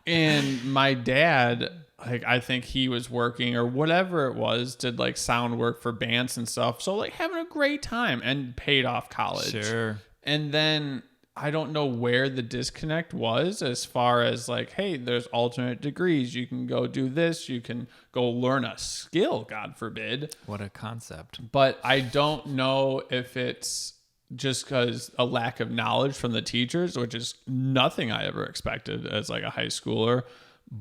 And my dad, like, I think he was working or whatever it was, did, like, sound work for bands and stuff. So, like, having a great time and paid off college. Sure. And then I don't know where the disconnect was as far as like, hey, there's alternate degrees. You can go do this. You can go learn a skill, God forbid. What a concept. But I don't know if it's just because a lack of knowledge from the teachers, which is nothing I ever expected as like a high schooler.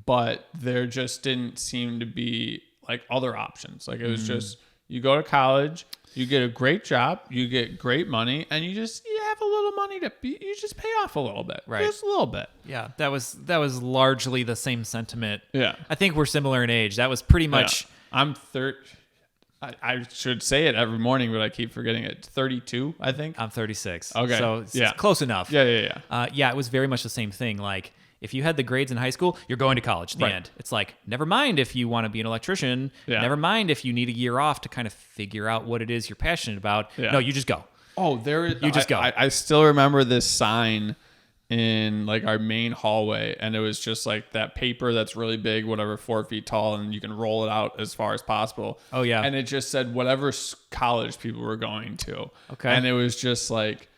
But there just didn't seem to be like other options. Like it was just, you go to college, you get a great job, you get great money, and you have a little money you just pay off a little bit. Right. Just a little bit. Yeah, that was largely the same sentiment. Yeah. I think we're similar in age. That was pretty much. Yeah. I'm I should say it every morning, but I keep forgetting it. 32, I think. I'm 36. Okay. So it's close enough. Yeah. Yeah, it was very much the same thing. Like, if you had the grades in high school, you're going to college at the end. It's like, never mind if you want to be an electrician. Yeah. Never mind if you need a year off to kind of figure out what it is you're passionate about. Yeah. No, you just go. Oh, you just go. I still remember this sign in like our main hallway, and it was just like that paper that's really big, whatever, 4 feet tall, and you can roll it out as far as possible. Oh, yeah. And it just said whatever college people were going to. Okay. And it was just like,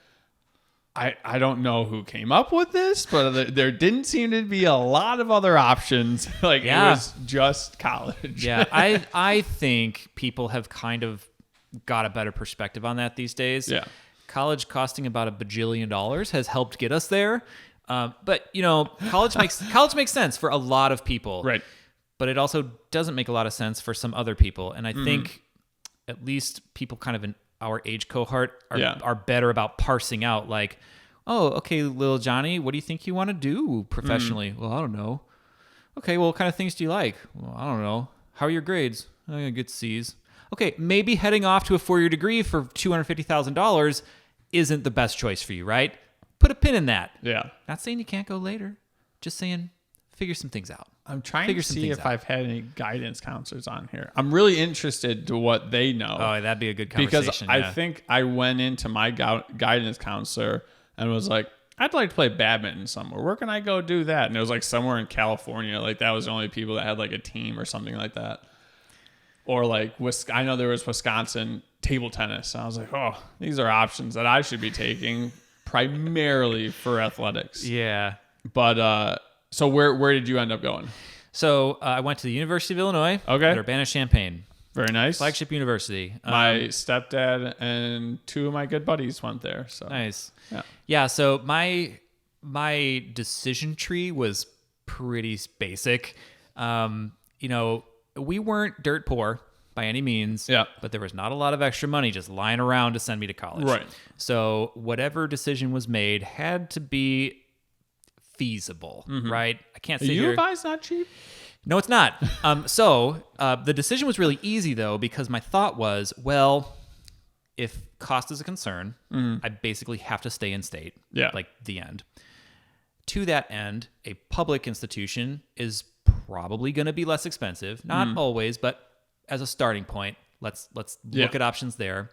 I don't know who came up with this, but there didn't seem to be a lot of other options. Like it was just college. Yeah, I think people have kind of got a better perspective on that these days. Yeah. College costing about $1 bajillion has helped get us there. But you know, college makes sense for a lot of people. Right. But it also doesn't make a lot of sense for some other people. And I think at least people kind of in our age cohort are better about parsing out like, oh, okay, little Johnny, what do you think you want to do professionally? Well, I don't know. Okay, well, what kind of things do you like? Well, I don't know. How are your grades? I'm going to get C's. Okay, maybe heading off to a 4-year degree for $250,000 isn't the best choice for you, right? Put a pin in that. Yeah. Not saying you can't go later. Just saying figure some things out. I'm trying to see if I've had any guidance counselors on here. I'm really interested to what they know. Oh, that'd be a good conversation. Because I think I went into my guidance counselor and was like, I'd like to play badminton somewhere. Where can I go do that? And it was like somewhere in California. Like that was the only people that had like a team or something like that. Or like, I know there was Wisconsin table tennis. And I was like, oh, these are options that I should be taking primarily for athletics. Yeah. But, so where did you end up going? So I went to the University of Illinois at Urbana-Champaign. Very nice. Flagship university. My stepdad and 2 of my good buddies went there. So nice. Yeah. So my decision tree was pretty basic. You know, we weren't dirt poor by any means. Yeah. But there was not a lot of extra money just lying around to send me to college. Right. So whatever decision was made had to be feasible, right? I can't say U of I's not cheap. No, it's not. So the decision was really easy though, because my thought was, well, if cost is a concern, I basically have to stay in state. Yeah, like the end. To that end, a public institution is probably going to be less expensive. Not always, but as a starting point, let's look at options there.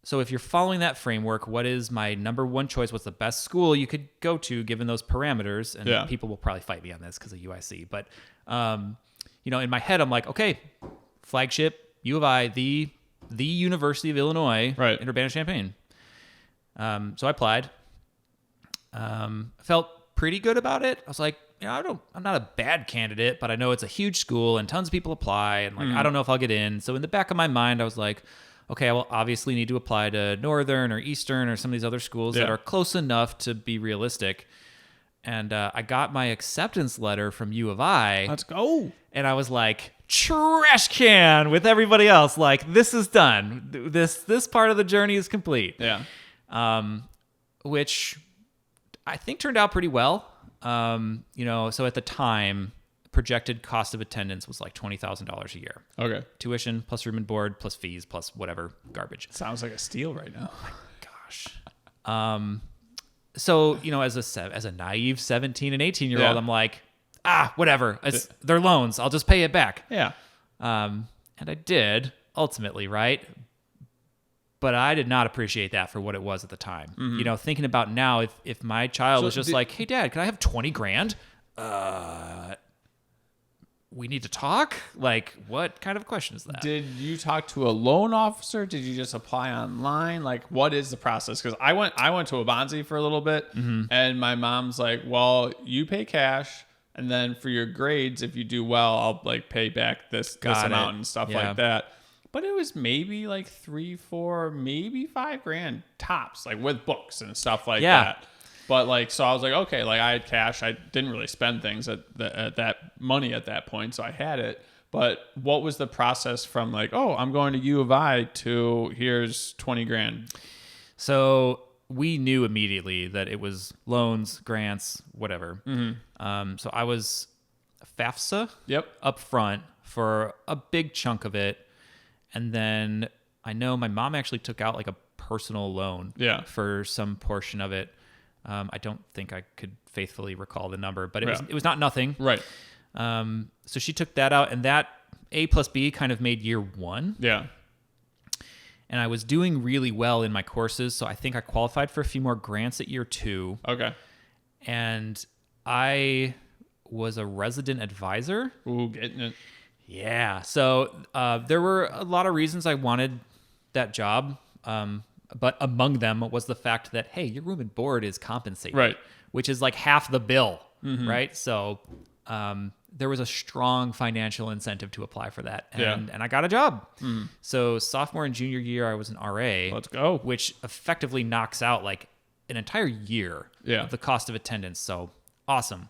So if you're following that framework, what is my number one choice? What's the best school you could go to given those parameters? And people will probably fight me on this because of UIC. But, in my head, I'm like, okay, flagship, U of I, the University of Illinois in Urbana-Champaign. So I applied. Felt pretty good about it. I was like, I'm not a bad candidate, but I know it's a huge school and tons of people apply. And I don't know if I'll get in. So in the back of my mind, I was like, okay, I will obviously need to apply to Northern or Eastern or some of these other schools that are close enough to be realistic. And I got my acceptance letter from U of I. Let's go. And I was like, trash can with everybody else. Like, this is done. This part of the journey is complete. Yeah. Which I think turned out pretty well. So at the time, projected cost of attendance was like $20,000 a year. Okay. Tuition plus room and board plus fees plus whatever garbage. Sounds like a steal right now. Oh my gosh. So, as a naive 17 and 18-year-old, I'm like, whatever. They're loans. I'll just pay it back. Yeah. And I did ultimately, right? But I did not appreciate that for what it was at the time. Mm-hmm. Thinking about now, if my child was just like, hey, Dad, can I have 20 grand? We need to talk? Like, what kind of question is that? Did you talk to a loan officer? Did you just apply online? Like, what is the process? Because I went to Abanzi for a little bit, and my mom's like, well, you pay cash, and then for your grades, if you do well, I'll like pay back this amount and stuff like that. But it was maybe like 3, 4, maybe $5,000 tops, like with books and stuff like that. But like, so I was like, okay, like I had cash. I didn't really spend things at that money at that point, so I had it. But what was the process from like, oh, I'm going to U of I to here's 20 grand? So we knew immediately that it was loans, grants, whatever. Mm-hmm. So I was FAFSA up front for a big chunk of it. And then I know my mom actually took out like a personal loan for some portion of it. I don't think I could faithfully recall the number, but it was not nothing. Right. So she took that out, and that A plus B kind of made year one. Yeah. And I was doing really well in my courses, so I think I qualified for a few more grants at year 2. Okay. And I was a resident advisor. Ooh, getting it. Yeah. So there were a lot of reasons I wanted that job. But among them was the fact that, hey, your room and board is compensated. Right. Which is like half the bill. Mm-hmm. Right. So there was a strong financial incentive to apply for that. And I got a job. Mm-hmm. So sophomore and junior year, I was an RA. Let's go. Which effectively knocks out like an entire year of the cost of attendance. So awesome.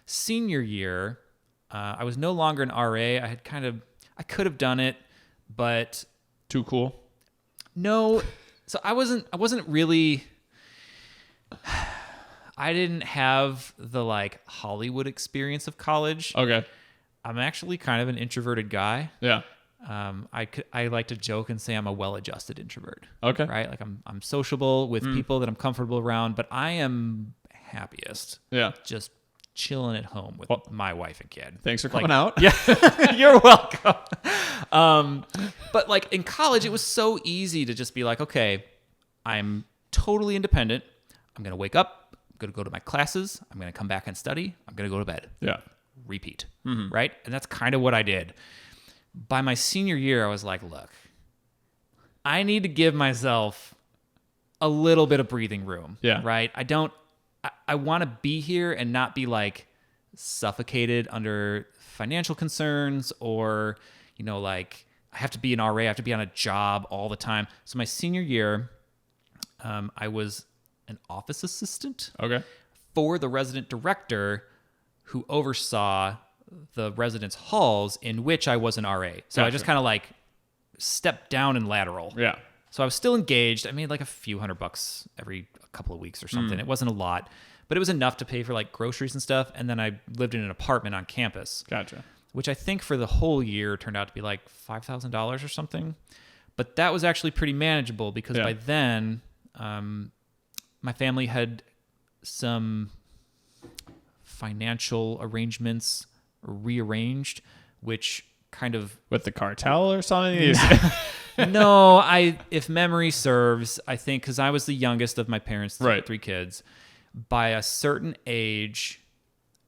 Senior year, I was no longer an RA. I could have done it, but too cool. No. So I wasn't really, I didn't have the like Hollywood experience of college. Okay. I'm actually kind of an introverted guy. Yeah. I like to joke and say I'm a well-adjusted introvert. Okay. Right? Like I'm sociable with people that I'm comfortable around, but I am happiest. Yeah. Just chilling at home with my wife and kid. Thanks for coming out. Yeah. You're welcome. But like in college, it was so easy to just be like, okay, I'm totally independent. I'm going to wake up. I'm going to go to my classes. I'm going to come back and study. I'm going to go to bed. Yeah. Repeat. Mm-hmm. Right. And that's kind of what I did. By my senior year, I was like, look, I need to give myself a little bit of breathing room. Yeah. Right. I want to be here and not be like suffocated under financial concerns or, like I have to be an RA, I have to be on a job all the time. So my senior year, I was an office assistant for the resident director who oversaw the residence halls in which I was an RA. So I just kind of like stepped down in lateral. Yeah. So I was still engaged. I made like a few $100 every couple of weeks or something. It wasn't a lot, but it was enough to pay for like groceries and stuff. And then I lived in an apartment on campus. Gotcha. Which I think for the whole year turned out to be like $5,000 or something. But that was actually pretty manageable because by then my family had some financial arrangements rearranged, which kind of... With the cartel or something? No, if memory serves, I think because I was the youngest of my parents' Right. 3 kids, by a certain age,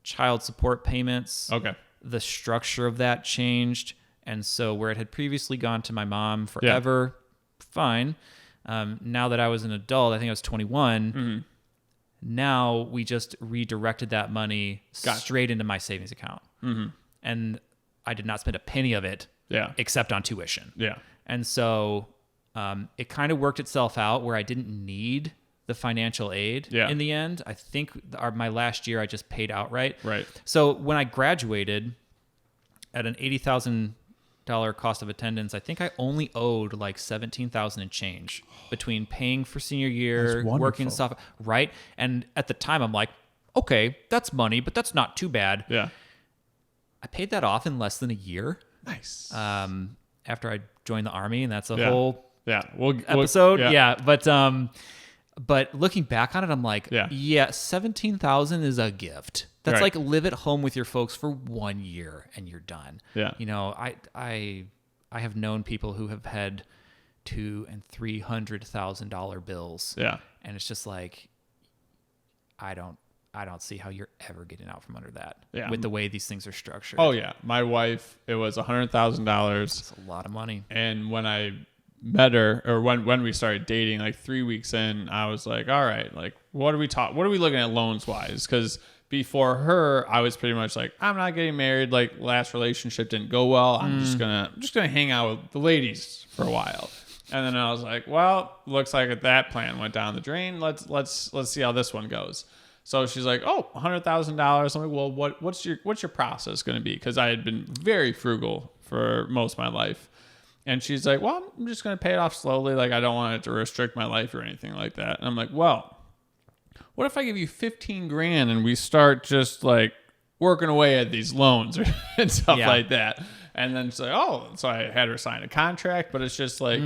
child support payments, Okay. the structure of that changed. And so where it had previously gone to my mom forever, fine. Now that I was an adult, I think I was 21. Now we just redirected that money straight into my savings account. And I did not spend a penny of it except on tuition. Yeah. And so it kind of worked itself out where I didn't need the financial aid in the end. I think my last year I just paid outright. Right. So when I graduated at an $80,000 cost of attendance, I think I only owed like $17,000 and change between paying for senior year, working stuff, right? And at the time I'm like, okay, that's money, but that's not too bad. Yeah. I paid that off in less than a year. Nice. After I joined the Army, and that's a whole episode. But looking back on it, I'm like, 17,000 is a gift. That's like live at home with your folks for 1 year and you're done. Yeah. You know, I have known people who have had $200,000 and $300,000 bills. Yeah. And it's just like, I don't see how you're ever getting out from under that with the way these things are structured. Oh yeah. My wife, it was $100,000. It's a lot of money. And when I met her, or when we started dating, like 3 weeks in, I was like, all right, like what are we looking at loans wise? Because before her, I was pretty much like, I'm not getting married. Like last relationship didn't go well. I'm just gonna hang out with the ladies for a while. And then I was like, well, looks like that plan went down the drain. Let's see how this one goes. So she's like, oh, $100,000. I'm like, well, what's your process going to be? Because I had been very frugal for most of my life. And she's like, well, I'm just going to pay it off slowly. Like, I don't want it to restrict my life or anything like that. And I'm like, well, what if I give you 15 grand and we start just like working away at these loans and stuff like that? And then she's like, oh, so I had her sign a contract, but it's just like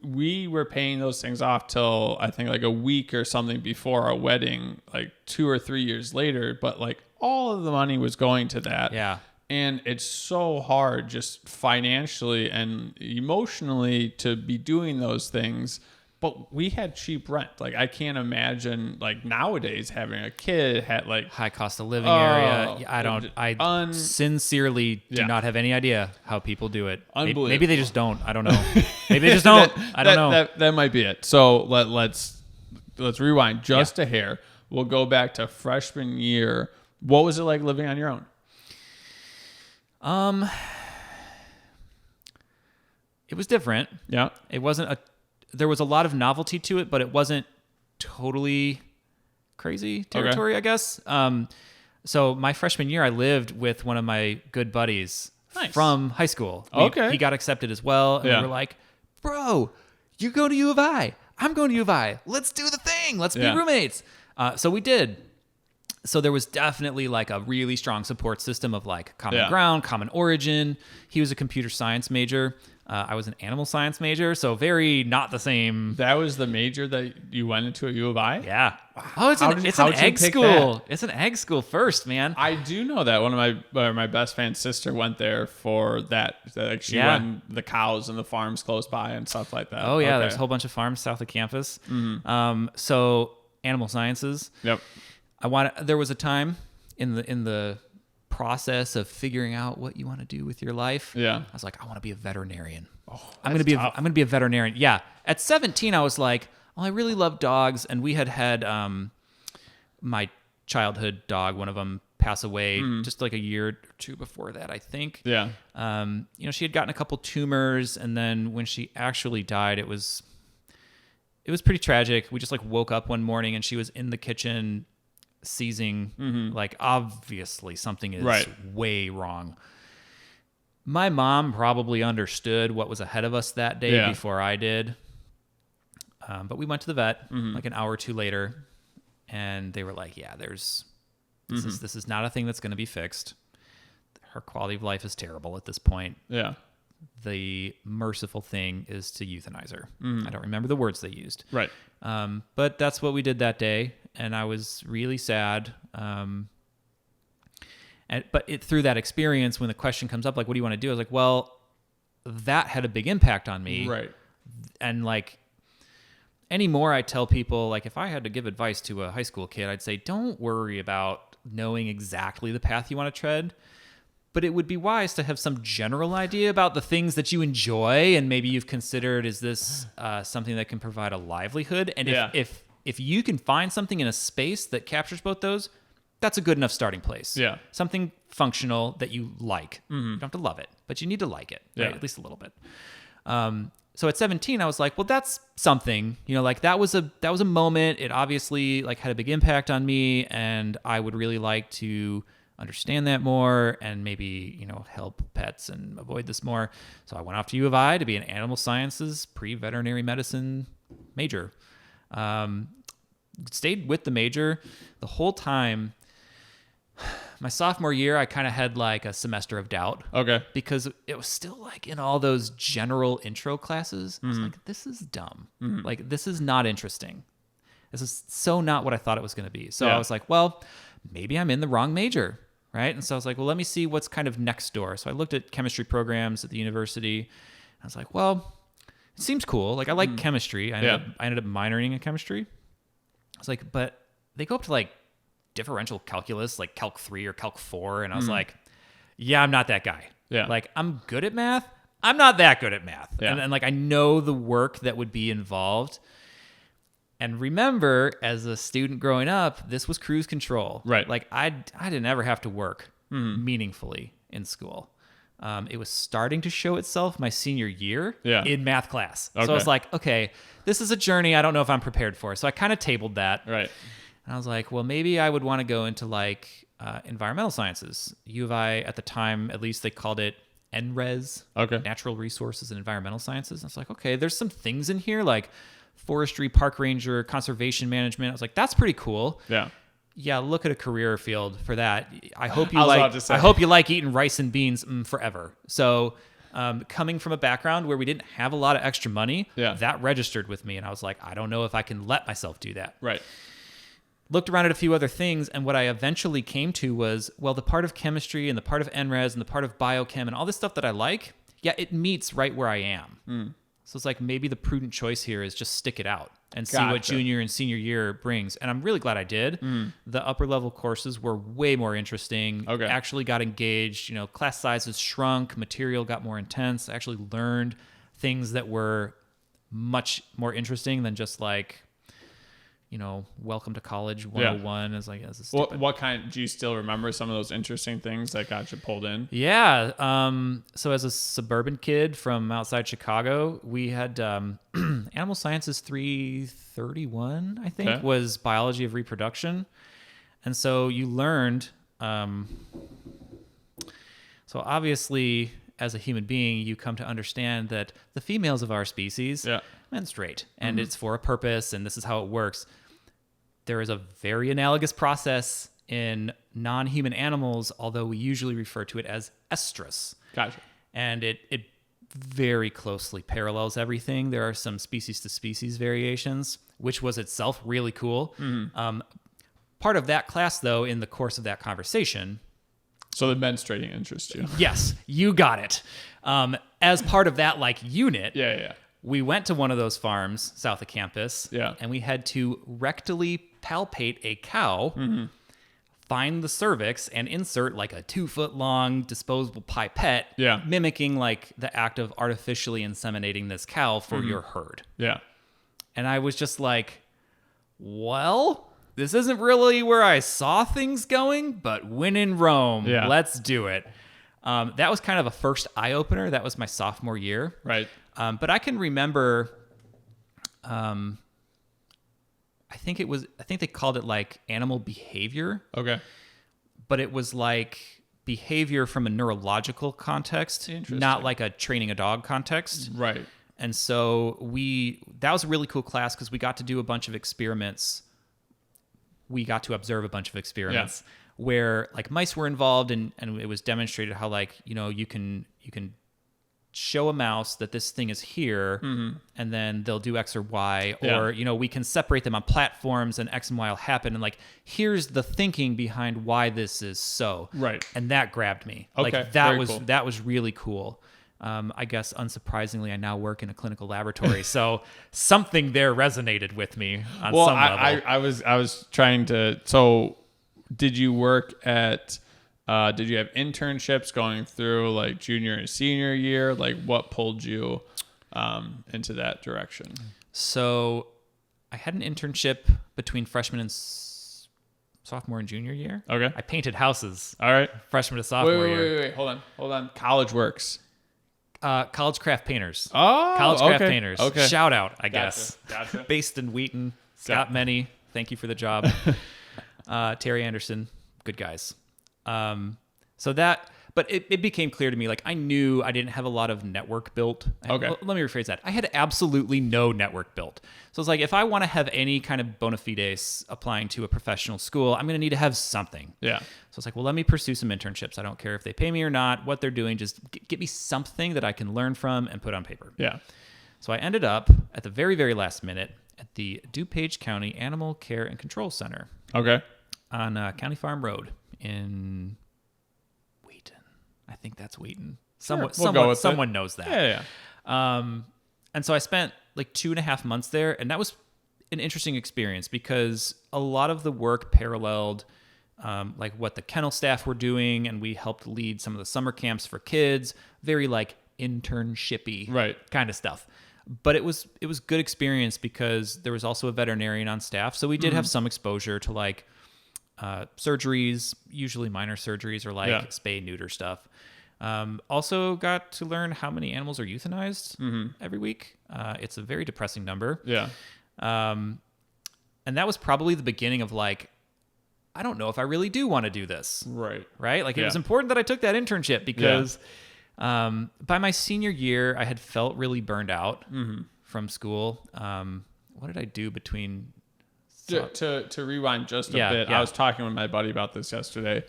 we were paying those things off till I think like a week or something before our wedding, like 2 or 3 years later. But like all of the money was going to that. Yeah. And it's so hard just financially and emotionally to be doing those things. But we had cheap rent. Like I can't imagine like nowadays having a kid had like high cost of living area. I sincerely do not have any idea how people do it. Unbelievable. Maybe they just don't. I don't know. Maybe they just don't. I don't know. That might be it. So let's rewind just a hair. We'll go back to freshman year. What was it like living on your own? It was different. Yeah. It wasn't there was a lot of novelty to it, but it wasn't totally crazy territory, I guess. So my freshman year, I lived with one of my good buddies from high school. He got accepted as well. And we were like, bro, you go to U of I. I'm going to U of I. Let's do the thing. Let's be roommates. So we did. So there was definitely like a really strong support system of like common ground, common origin. He was a computer science major. I was an animal science major, so very not the same. That was the major that you went into at U of I? Yeah. Oh, it's an egg school. That? It's an egg school first, man. I do know that. One of my best friend's sister went there for that. Like she went the cows and the farms close by and stuff like that. Oh yeah, there's a whole bunch of farms south of campus. Mm-hmm. So animal sciences. Yep. There was a time in the process of figuring out what you want to do with your life. Yeah. I was like, I want to be a veterinarian. Oh, I'm going to be a veterinarian. Yeah. At 17, I was like, well, I really love dogs. And we had my childhood dog, one of them, pass away just like a year or two before that, I think. Yeah. She had gotten a couple tumors, and then when she actually died, it was pretty tragic. We just like woke up one morning and she was in the kitchen seizing. Like obviously something is way wrong. My mom probably understood what was ahead of us that day before I did. But we went to the vet like an hour or two later, and they were like, yeah, this is not a thing that's going to be fixed. Her quality of life is terrible at this point. Yeah. The merciful thing is to euthanize her. I don't remember the words they used. Right. But that's what we did that day, and I was really sad. But through that experience, when the question comes up, like, what do you want to do? I was like, well, that had a big impact on me. Right. And like anymore, I tell people, like, if I had to give advice to a high school kid, I'd say, don't worry about knowing exactly the path you want to tread. But it would be wise to have some general idea about the things that you enjoy, and maybe you've considered, is this something that can provide a livelihood? And if you can find something in a space that captures both those, that's a good enough starting place. Yeah. Something functional that you like. You don't have to love it, but you need to like it, right? At least a little bit. So at 17, I was like, well, that's something, like that was a moment. It obviously like had a big impact on me, and I would really like to understand that more and maybe, help pets and avoid this more. So I went off to U of I to be an animal sciences pre-veterinary medicine major. Stayed with the major the whole time. My sophomore year, I kind of had like a semester of doubt. Okay. Because it was still like in all those general intro classes. I was like, this is dumb. Like, this is not interesting. This is so not what I thought it was going to be. So I was like, well, maybe I'm in the wrong major, right? And so I was like, well, let me see what's kind of next door. So I looked at chemistry programs at the university. I was like, well, it seems cool. Like, I like chemistry. I ended up minoring in chemistry. I was like, but they go up to like differential calculus, like Calc 3 or Calc 4. And I was like, yeah, I'm not that guy. Yeah. Like, I'm good at math. I'm not that good at math. Yeah. And like, I know the work that would be involved. And remember, as a student growing up, this was cruise control. Right. Like, I didn't ever have to work meaningfully in school. It was starting to show itself my senior year in math class. Okay. So I was like, okay, this is a journey I don't know if I'm prepared for. So I kind of tabled that. Right. And I was like, well, maybe I would want to go into like environmental sciences. U of I, at the time, at least they called it NRES, Natural Resources and Environmental Sciences. And I was like, okay, there's some things in here like forestry, park ranger, conservation management. I was like, that's pretty cool. Yeah, look at a career field for that. I hope you like eating rice and beans forever. So coming from a background where we didn't have a lot of extra money, that registered with me. And I was like, I don't know if I can let myself do that. Right. Looked around at a few other things, and what I eventually came to was, well, the part of chemistry and the part of NRES and the part of biochem and all this stuff that I like, it meets right where I am. So it's like, maybe the prudent choice here is just stick it out and see what junior and senior year brings. And I'm really glad I did. The upper level courses were way more interesting. Actually got engaged. Class sizes shrunk. Material got more intense. I actually learned things that were much more interesting than just like, welcome to college 101 is like, this is stupid. What kind, do you still remember some of those interesting things that got you pulled in? Yeah. So as a suburban kid from outside Chicago, we had Animal Sciences 331, I think, was biology of reproduction. And so you learned, so obviously as a human being, you come to understand that the females of our species menstruate, and it's for a purpose, and this is how it works. There is a very analogous process in non-human animals, although we usually refer to it as estrus. Gotcha. And it very closely parallels everything. There are some species-to-species variations, which was itself really cool. Part of that class, though, in the course of that conversation... So the menstruating interests you. Yes, you got it. As part of that unit... We went to one of those farms south of campus, and we had to rectally palpate a cow, find the cervix, and insert like a 2-foot-long disposable pipette, mimicking like the act of artificially inseminating this cow for your herd. And I was just like, well, this isn't really where I saw things going, but when in Rome, let's do it. That was kind of a first eye-opener. That was my sophomore year. Right. But I can remember, I think they called it like animal behavior. Okay. But it was like behavior from a neurological context, not like a training a dog context. Right. And so that was a really cool class because we got to do a bunch of experiments. We got to observe a bunch of experiments where like mice were involved, and it was demonstrated how like, you can show a mouse that this thing is here, and then they'll do X or Y, or, we can separate them on platforms and X and Y will happen. And like, here's the thinking behind why this is so. Right. And that grabbed me. Okay. Like that was really cool. I guess unsurprisingly, I now work in a clinical laboratory, so something there resonated with me on some level. I was trying to. So, did you work at? Did you have internships going through like junior and senior year? Like, what pulled you into that direction? So, I had an internship between freshman and sophomore and junior year. Okay. I painted houses. All right. Freshman to sophomore year. Wait. Hold on. College Works. College craft painters. Oh, College craft painters. Okay. Shout out, I guess. Gotcha. Based in Wheaton. Scott Meny, thank you for the job. Terry Anderson, good guys. But it became clear to me, like I knew I didn't have a lot of network built. Okay. Let me rephrase that. I had absolutely no network built. So it's like, if I want to have any kind of bona fides applying to a professional school, I'm going to need to have something. Yeah. So it's like, well, let me pursue some internships. I don't care if they pay me or not, what they're doing, just get me something that I can learn from and put on paper. Yeah. So I ended up at the very, very last minute at the DuPage County Animal Care and Control Center. Okay. On County Farm Road in Wheaton. I think that's Wheaton. Someone knows that. Yeah. And so I spent like 2.5 months there, and that was an interesting experience because a lot of the work paralleled like what the kennel staff were doing, and we helped lead some of the summer camps for kids, very like internship-y kind of stuff. But it was good experience because there was also a veterinarian on staff, so we did have some exposure to like surgeries, usually minor surgeries or like spay neuter stuff. Also got to learn how many animals are euthanized every week. It's a very depressing number. Yeah. And that was probably the beginning of like, I don't know if I really do want to do this. Right. Like it was important that I took that internship because by my senior year, I had felt really burned out from school. What did I do between... To rewind just a bit, I was talking with my buddy about this yesterday.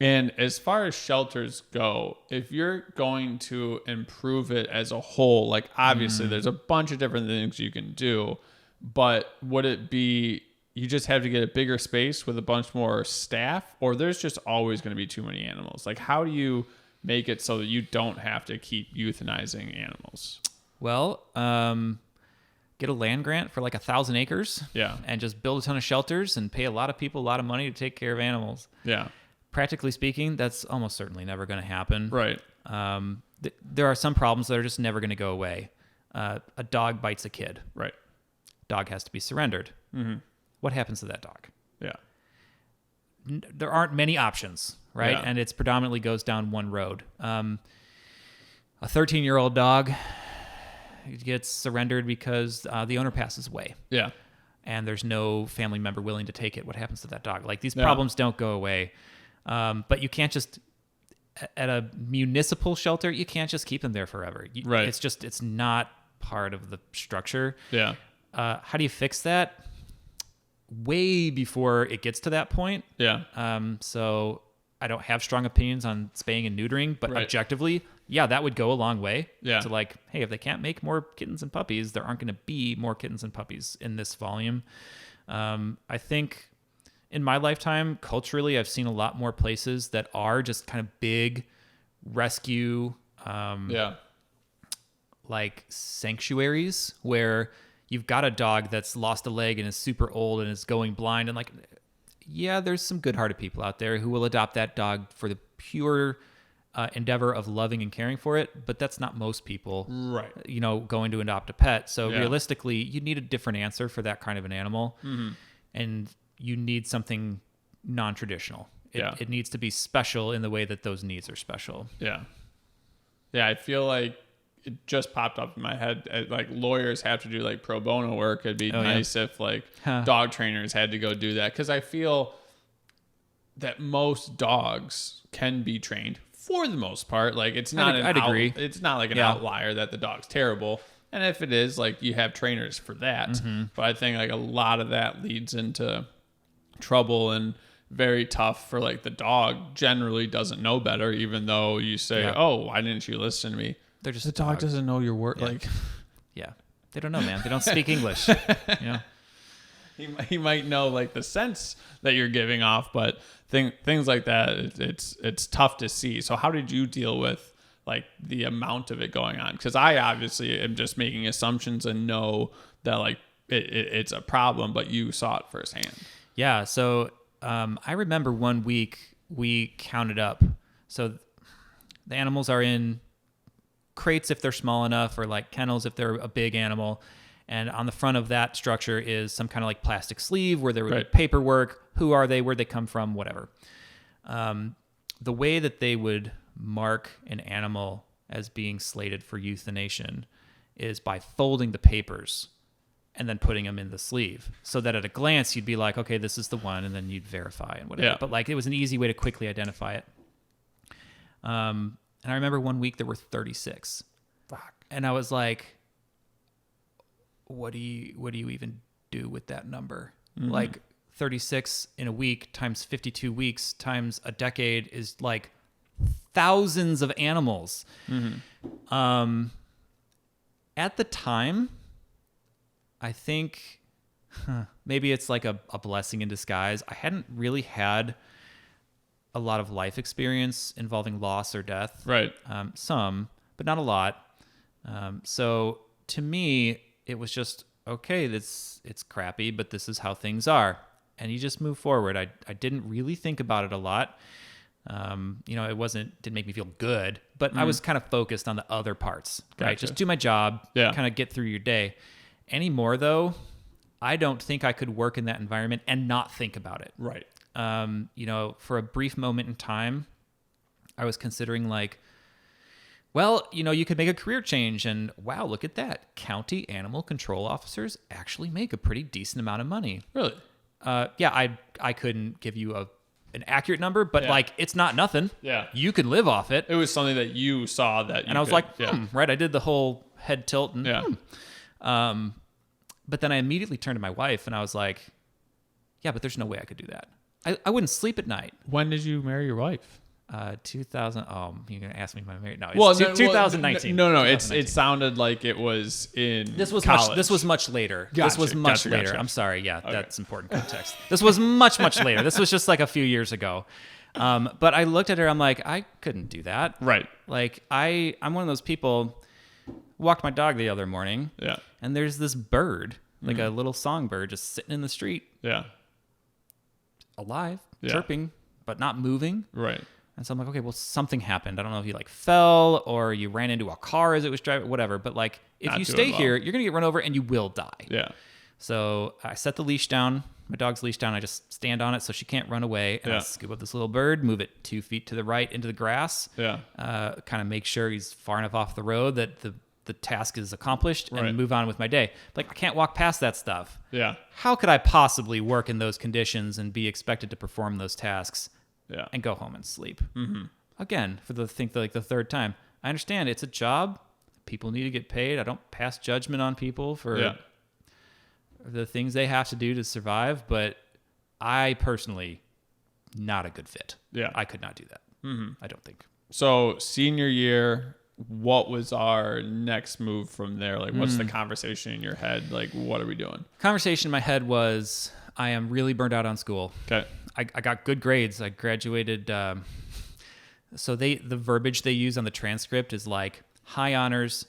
And as far as shelters go, if you're going to improve it as a whole, like obviously there's a bunch of different things you can do, but would it be you just have to get a bigger space with a bunch more staff, or there's just always going to be too many animals? Like, how do you make it so that you don't have to keep euthanizing animals? Well, get a land grant for like 1,000 acres. Yeah. And just build a ton of shelters and pay a lot of people a lot of money to take care of animals. Yeah. Practically speaking, that's almost certainly never going to happen. Right. There are some problems that are just never going to go away. A dog bites a kid. Right. Dog has to be surrendered. What happens to that dog? Yeah. There aren't many options, right? Yeah. And it's predominantly goes down one road. A 13-year-old dog gets surrendered because the owner passes away. Yeah. And there's no family member willing to take it. What happens to that dog? Like these problems don't go away. But you can't just, at a municipal shelter, you can't just keep them there forever. Right. It's not part of the structure. Yeah. How do you fix that? Way before it gets to that point. Yeah. So I don't have strong opinions on spaying and neutering, but objectively, that would go a long way. Yeah. To like, hey, if they can't make more kittens and puppies, there aren't going to be more kittens and puppies in this volume. I think in my lifetime, culturally, I've seen a lot more places that are just kind of big rescue, like sanctuaries where you've got a dog that's lost a leg and is super old and is going blind. And like, there's some good-hearted people out there who will adopt that dog for the pure endeavor of loving and caring for it, but that's not most people, right? Going to adopt a pet. So realistically, you need a different answer for that kind of an animal, and you need something non-traditional. It needs to be special in the way that those needs are special. Yeah. I feel like it just popped up in my head. Like lawyers have to do like pro bono work. It'd be nice if like dog trainers had to go do that, because I feel that most dogs can be trained for the most part. Like it's not I'd agree. It's not like an outlier that the dog's terrible. And if it is, like you have trainers for that. But I think like a lot of that leads into trouble and very tough for like the dog generally doesn't know better, even though you say, oh, why didn't you listen to me? They're just the dog doesn't know your word. Like, they don't know, man. They don't speak English. He might know like the sense that you're giving off, but things like that, it's tough to see. So how did you deal with like the amount of it going on? Because I obviously am just making assumptions and know that like it's a problem, but you saw it firsthand. Yeah. So I remember one week we counted up. So the animals are in crates if they're small enough, or like kennels if they're a big animal. And on the front of that structure is some kind of like plastic sleeve where there would be paperwork. Who are they? Where'd they come from? Whatever. The way that they would mark an animal as being slated for euthanation is by folding the papers and then putting them in the sleeve, so that at a glance you'd be like, okay, this is the one, and then you'd verify and whatever. Yeah. But like, it was an easy way to quickly identify it. And I remember one week there were 36. Fuck. And I was like, what do you even do with that number? Mm-hmm. Like 36 in a week times 52 weeks times a decade is like thousands of animals. Mm-hmm. At the time, I think maybe it's like a blessing in disguise. I hadn't really had a lot of life experience involving loss or death. Right. Some, but not a lot. So to me, it was just, okay, it's crappy, but this is how things are. And you just move forward. I didn't really think about it a lot. It didn't make me feel good, but I was kind of focused on the other parts, right? Gotcha. Just do my job, Yeah. kind of get through your day. Anymore though, I don't think I could work in that environment and not think about it. Right. For a brief moment in time, I was considering like, well, you could make a career change, and wow, look at that. County animal control officers actually make a pretty decent amount of money. Really? Yeah, I couldn't give you an accurate number, but like, it's not nothing. Yeah. You could live off it. It was something that you saw that you and I was could, like, yeah. Right. I did the whole head tilt and, yeah. But then I immediately turned to my wife and I was like, yeah, but there's no way I could do that. I wouldn't sleep at night. When did you marry your wife? 2000. Oh, you're gonna ask me if I married? No, it's Well, 2019. No. 2019. It sounded like it was in This was college. This was much later. Gotcha, This was much gotcha, later. gotcha. I'm sorry. Yeah, Okay. that's important context. This was much later. This was just like a few years ago. But I looked at her. I'm like, I couldn't do that. Right. Like I'm one of those people. Walked my dog the other morning. Yeah. And there's this bird, like a little songbird, just sitting in the street, Yeah. alive, Yeah. chirping, but not moving. Right. And so I'm like, okay, well, something happened. I don't know if you like fell or you ran into a car as it was driving, whatever. But like, if Not you doing stay well. here, you're going to get run over and you will die. Yeah. So I set the leash down, my dog's leash down. I just stand on it so she can't run away. And I Yeah. scoop up this little bird, move it 2 feet to the right into the grass. Yeah. Kind of make sure he's far enough off the road that the task is accomplished Right. and move on with my day. Like, I can't walk past that stuff. Yeah. How could I possibly work in those conditions and be expected to perform those tasks Yeah. and go home and sleep? Mm-hmm. Again, for the third time, I understand it's a job. People need to get paid. I don't pass judgment on people for the things they have to do to survive, but I personally, not a good fit. Yeah. I could not do that. Mm-hmm. I don't think. So senior year, what was our next move from there? Like, what's the conversation in your head? Like, what are we doing? Conversation in my head was, I am really burned out on school. Okay. I got good grades. I graduated. So the verbiage they use on the transcript is like high honors,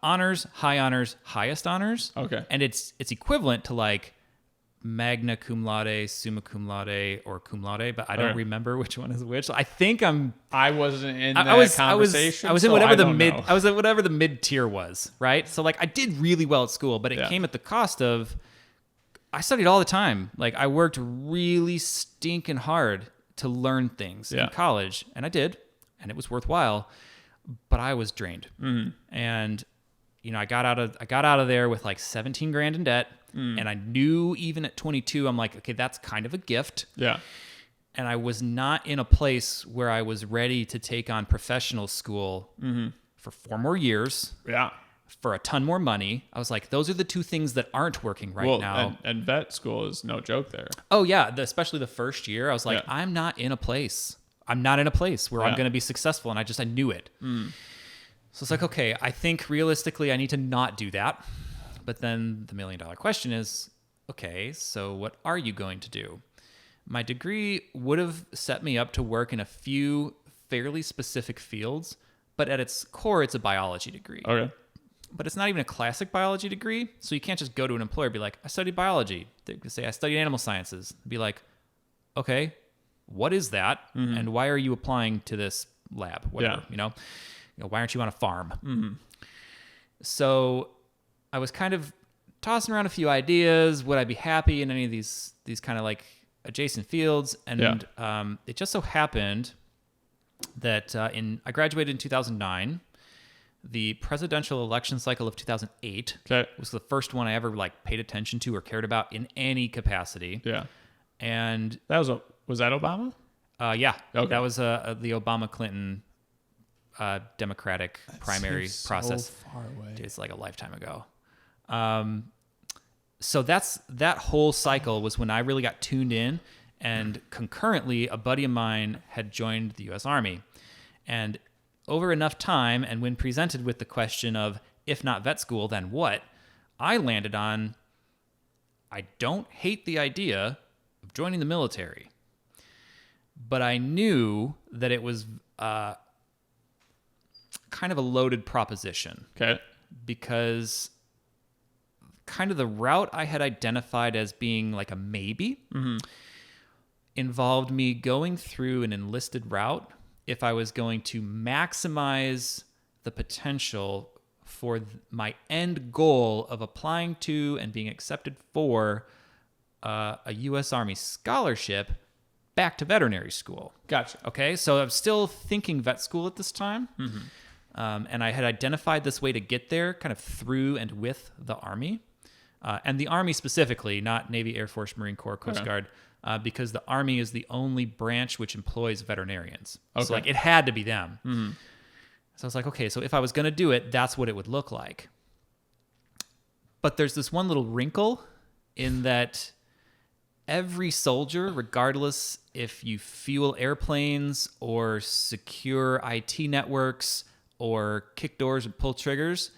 honors, high honors, highest honors. Okay. And it's equivalent to like magna cum laude, summa cum laude, or cum laude, but I don't Okay. remember which one is which. I think I'm. I wasn't in that I was conversation. in so whatever I the don't mid. know. I was at whatever the mid tier was, right? So like I did really well at school, but it Yeah. came at the cost of. I studied all the time. Like I worked really stinking hard to learn things Yeah. in college, and I did, and it was worthwhile. But I was drained, and I got out of there with like 17 grand in debt, and I knew even at 22, I'm like, okay, that's kind of a gift. Yeah. And I was not in a place where I was ready to take on professional school for 4 more years. Yeah. For a ton more money. I was like, those are the two things that aren't working right now. And vet school is no joke there. Oh yeah, especially the first year. I was like, Yeah. I'm not in a place where I'm Yeah. going to be successful, and I knew it. So it's like, okay, I think realistically I need to not do that. But then the $1 million question is, okay, so what are you going to do? My degree would have set me up to work in a few fairly specific fields, but at its core, it's a biology degree. Okay. But it's not even a classic biology degree, so you can't just go to an employer and be like, I studied biology. They could say, I studied animal sciences. Be like, okay, what is that? And why are you applying to this lab? Whatever, you know, why aren't you on a farm? So I was kind of tossing around a few ideas. Would I be happy in any of these kind of like adjacent fields? And it just so happened that I graduated in 2009. The presidential election cycle of 2008 was the first one I ever like paid attention to or cared about in any capacity. Yeah. And That was that Obama? Yeah. Okay. That was the Obama-Clinton Democratic primary process. So far away. Dude, it's like a lifetime ago. So that whole cycle was when I really got tuned in, and concurrently a buddy of mine had joined the U.S. Army. And over enough time, and when presented with the question of, if not vet school, then what? I landed on, I don't hate the idea of joining the military. But I knew that it was kind of a loaded proposition. Okay. Because kind of the route I had identified as being like a maybe involved me going through an enlisted route if I was going to maximize the potential for my end goal of applying to and being accepted for a U.S. Army scholarship back to veterinary school. Gotcha. Okay, so I'm still thinking vet school at this time. And I had identified this way to get there kind of through and with the Army. And the Army specifically, not Navy, Air Force, Marine Corps, Coast Guard, because the Army is the only branch which employs veterinarians. So like it had to be them. So I was like, okay, so if I was going to do it, that's what it would look like. But there's this one little wrinkle in that every soldier, regardless if you fuel airplanes or secure IT networks or kick doors and pull triggers,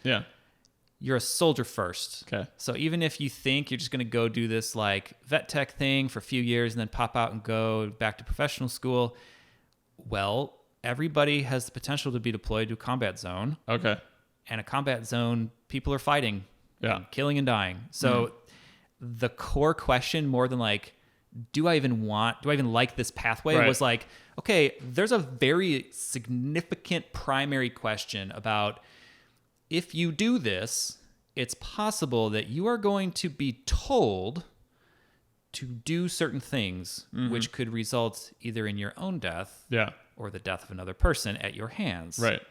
you're a soldier first. Okay. So even if you think you're just going to go do this like vet tech thing for a few years and then pop out and go back to professional school, well, everybody has the potential to be deployed to a combat zone. Okay. And a combat zone, people are fighting, Yeah. killing and dying. So the core question, more than like, do I even like this pathway, was like, okay, there's a very significant primary question about, if you do this, it's possible that you are going to be told to do certain things, which could result either in your own death or the death of another person at your hands. Right.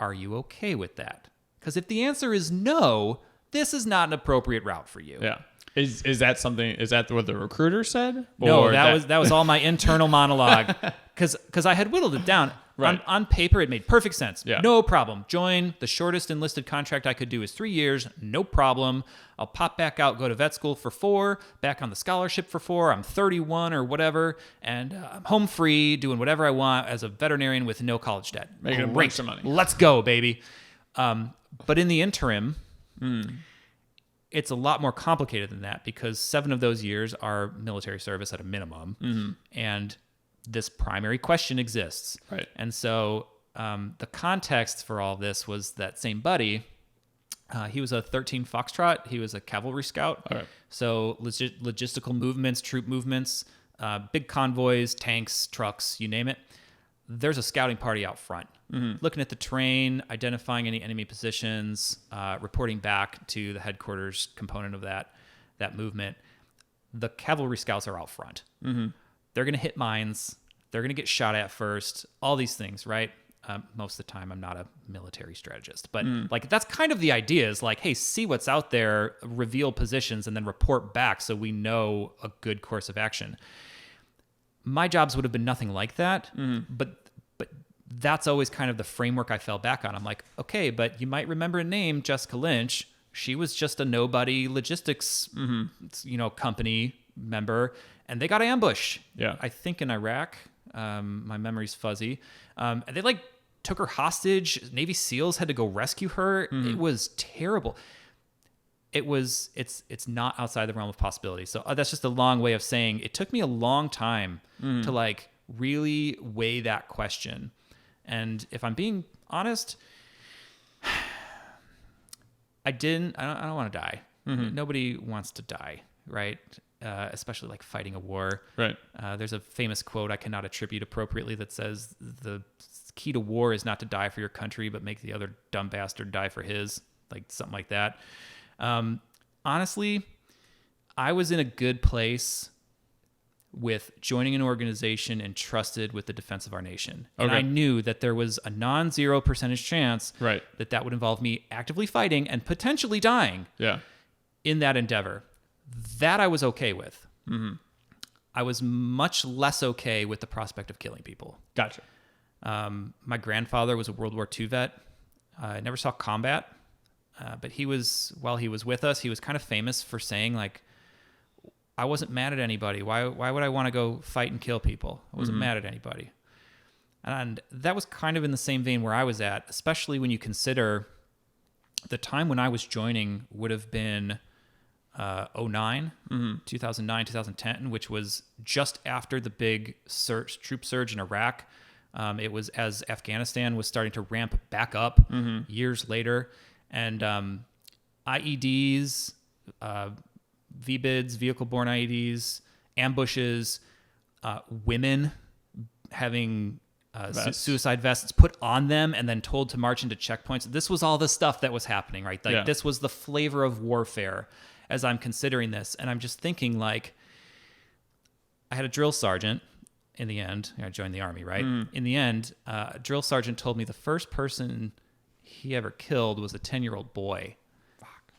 Are you okay with that? Because if the answer is no, this is not an appropriate route for you. Yeah. Is that what the recruiter said? No, Or that was all my internal monologue. Because I had whittled it down. Right. On paper, it made perfect sense. Yeah. No problem. Join. The shortest enlisted contract I could do is 3 years. No problem. I'll pop back out, go to vet school for 4, back on the scholarship for 4. I'm 31 or whatever, and I'm home free, doing whatever I want as a veterinarian with no college debt. Making a bunch of money. Let's go, baby. But in the interim, it's a lot more complicated than that, because 7 of those years are military service at a minimum. And this primary question exists. Right. And so the context for all this was that same buddy, he was a 13 Foxtrot. He was a cavalry scout. All right. So logistical movements, troop movements, big convoys, tanks, trucks, you name it. There's a scouting party out front, looking at the terrain, identifying any enemy positions, reporting back to the headquarters component of that movement. The cavalry scouts are out front. They're going to hit mines. They're going to get shot at first. All these things, right? Most of the time, I'm not a military strategist, but like that's kind of the idea. Is like, hey, see what's out there, reveal positions, and then report back so we know a good course of action. My jobs would have been nothing like that, but that's always kind of the framework I fell back on. I'm like, okay, but you might remember a name, Jessica Lynch. She was just a nobody logistics, company member, and they got ambushed. Yeah. I think in Iraq. My memory's fuzzy. And they like took her hostage. Navy SEALs had to go rescue her. It was terrible. It's not outside the realm of possibility. So that's just a long way of saying it took me a long time to like really weigh that question. And if I'm being honest, I don't want to die. Nobody wants to die, right? Especially like fighting a war. Right. There's a famous quote I cannot attribute appropriately that says the key to war is not to die for your country, but make the other dumb bastard die for his, like something like that. Honestly, I was in a good place with joining an organization entrusted with the defense of our nation. And I knew that there was a non-zero percentage chance that would involve me actively fighting and potentially dying in that endeavor. That I was okay with. I was much less okay with the prospect of killing people. Gotcha. My grandfather was a World War II vet. I never saw combat, but while he was with us, he was kind of famous for saying, like, I wasn't mad at anybody. Why would I want to go fight and kill people? I wasn't mad at anybody. And that was kind of in the same vein where I was at, especially when you consider the time when I was joining would have been 2009, 2010, which was just after the big troop surge in Iraq. It was as Afghanistan was starting to ramp back up years later. And IEDs, VBIDs, vehicle-borne IEDs, ambushes, women having suicide vests put on them and then told to march into checkpoints. This was all the stuff that was happening, right? Like this was the flavor of warfare as I'm considering this. And I'm just thinking, like, I had a drill sergeant in the end. I joined the Army, right? In the end, a drill sergeant told me the first person he ever killed was a 10-year-old boy.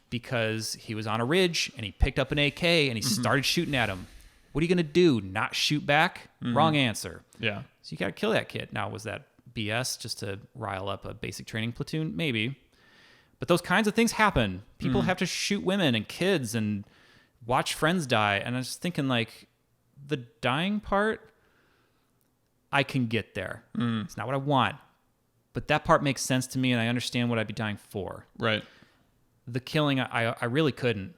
Because he was on a ridge and he picked up an AK and he started shooting at him. What are you going to do? Not shoot back? Wrong answer. Yeah. So you got to kill that kid. Now, was that BS just to rile up a basic training platoon? Maybe. But those kinds of things happen. People have to shoot women and kids and watch friends die. And I was just thinking, like, the dying part, I can get there. It's not what I want. But that part makes sense to me and I understand what I'd be dying for. Right. The killing, I really couldn't.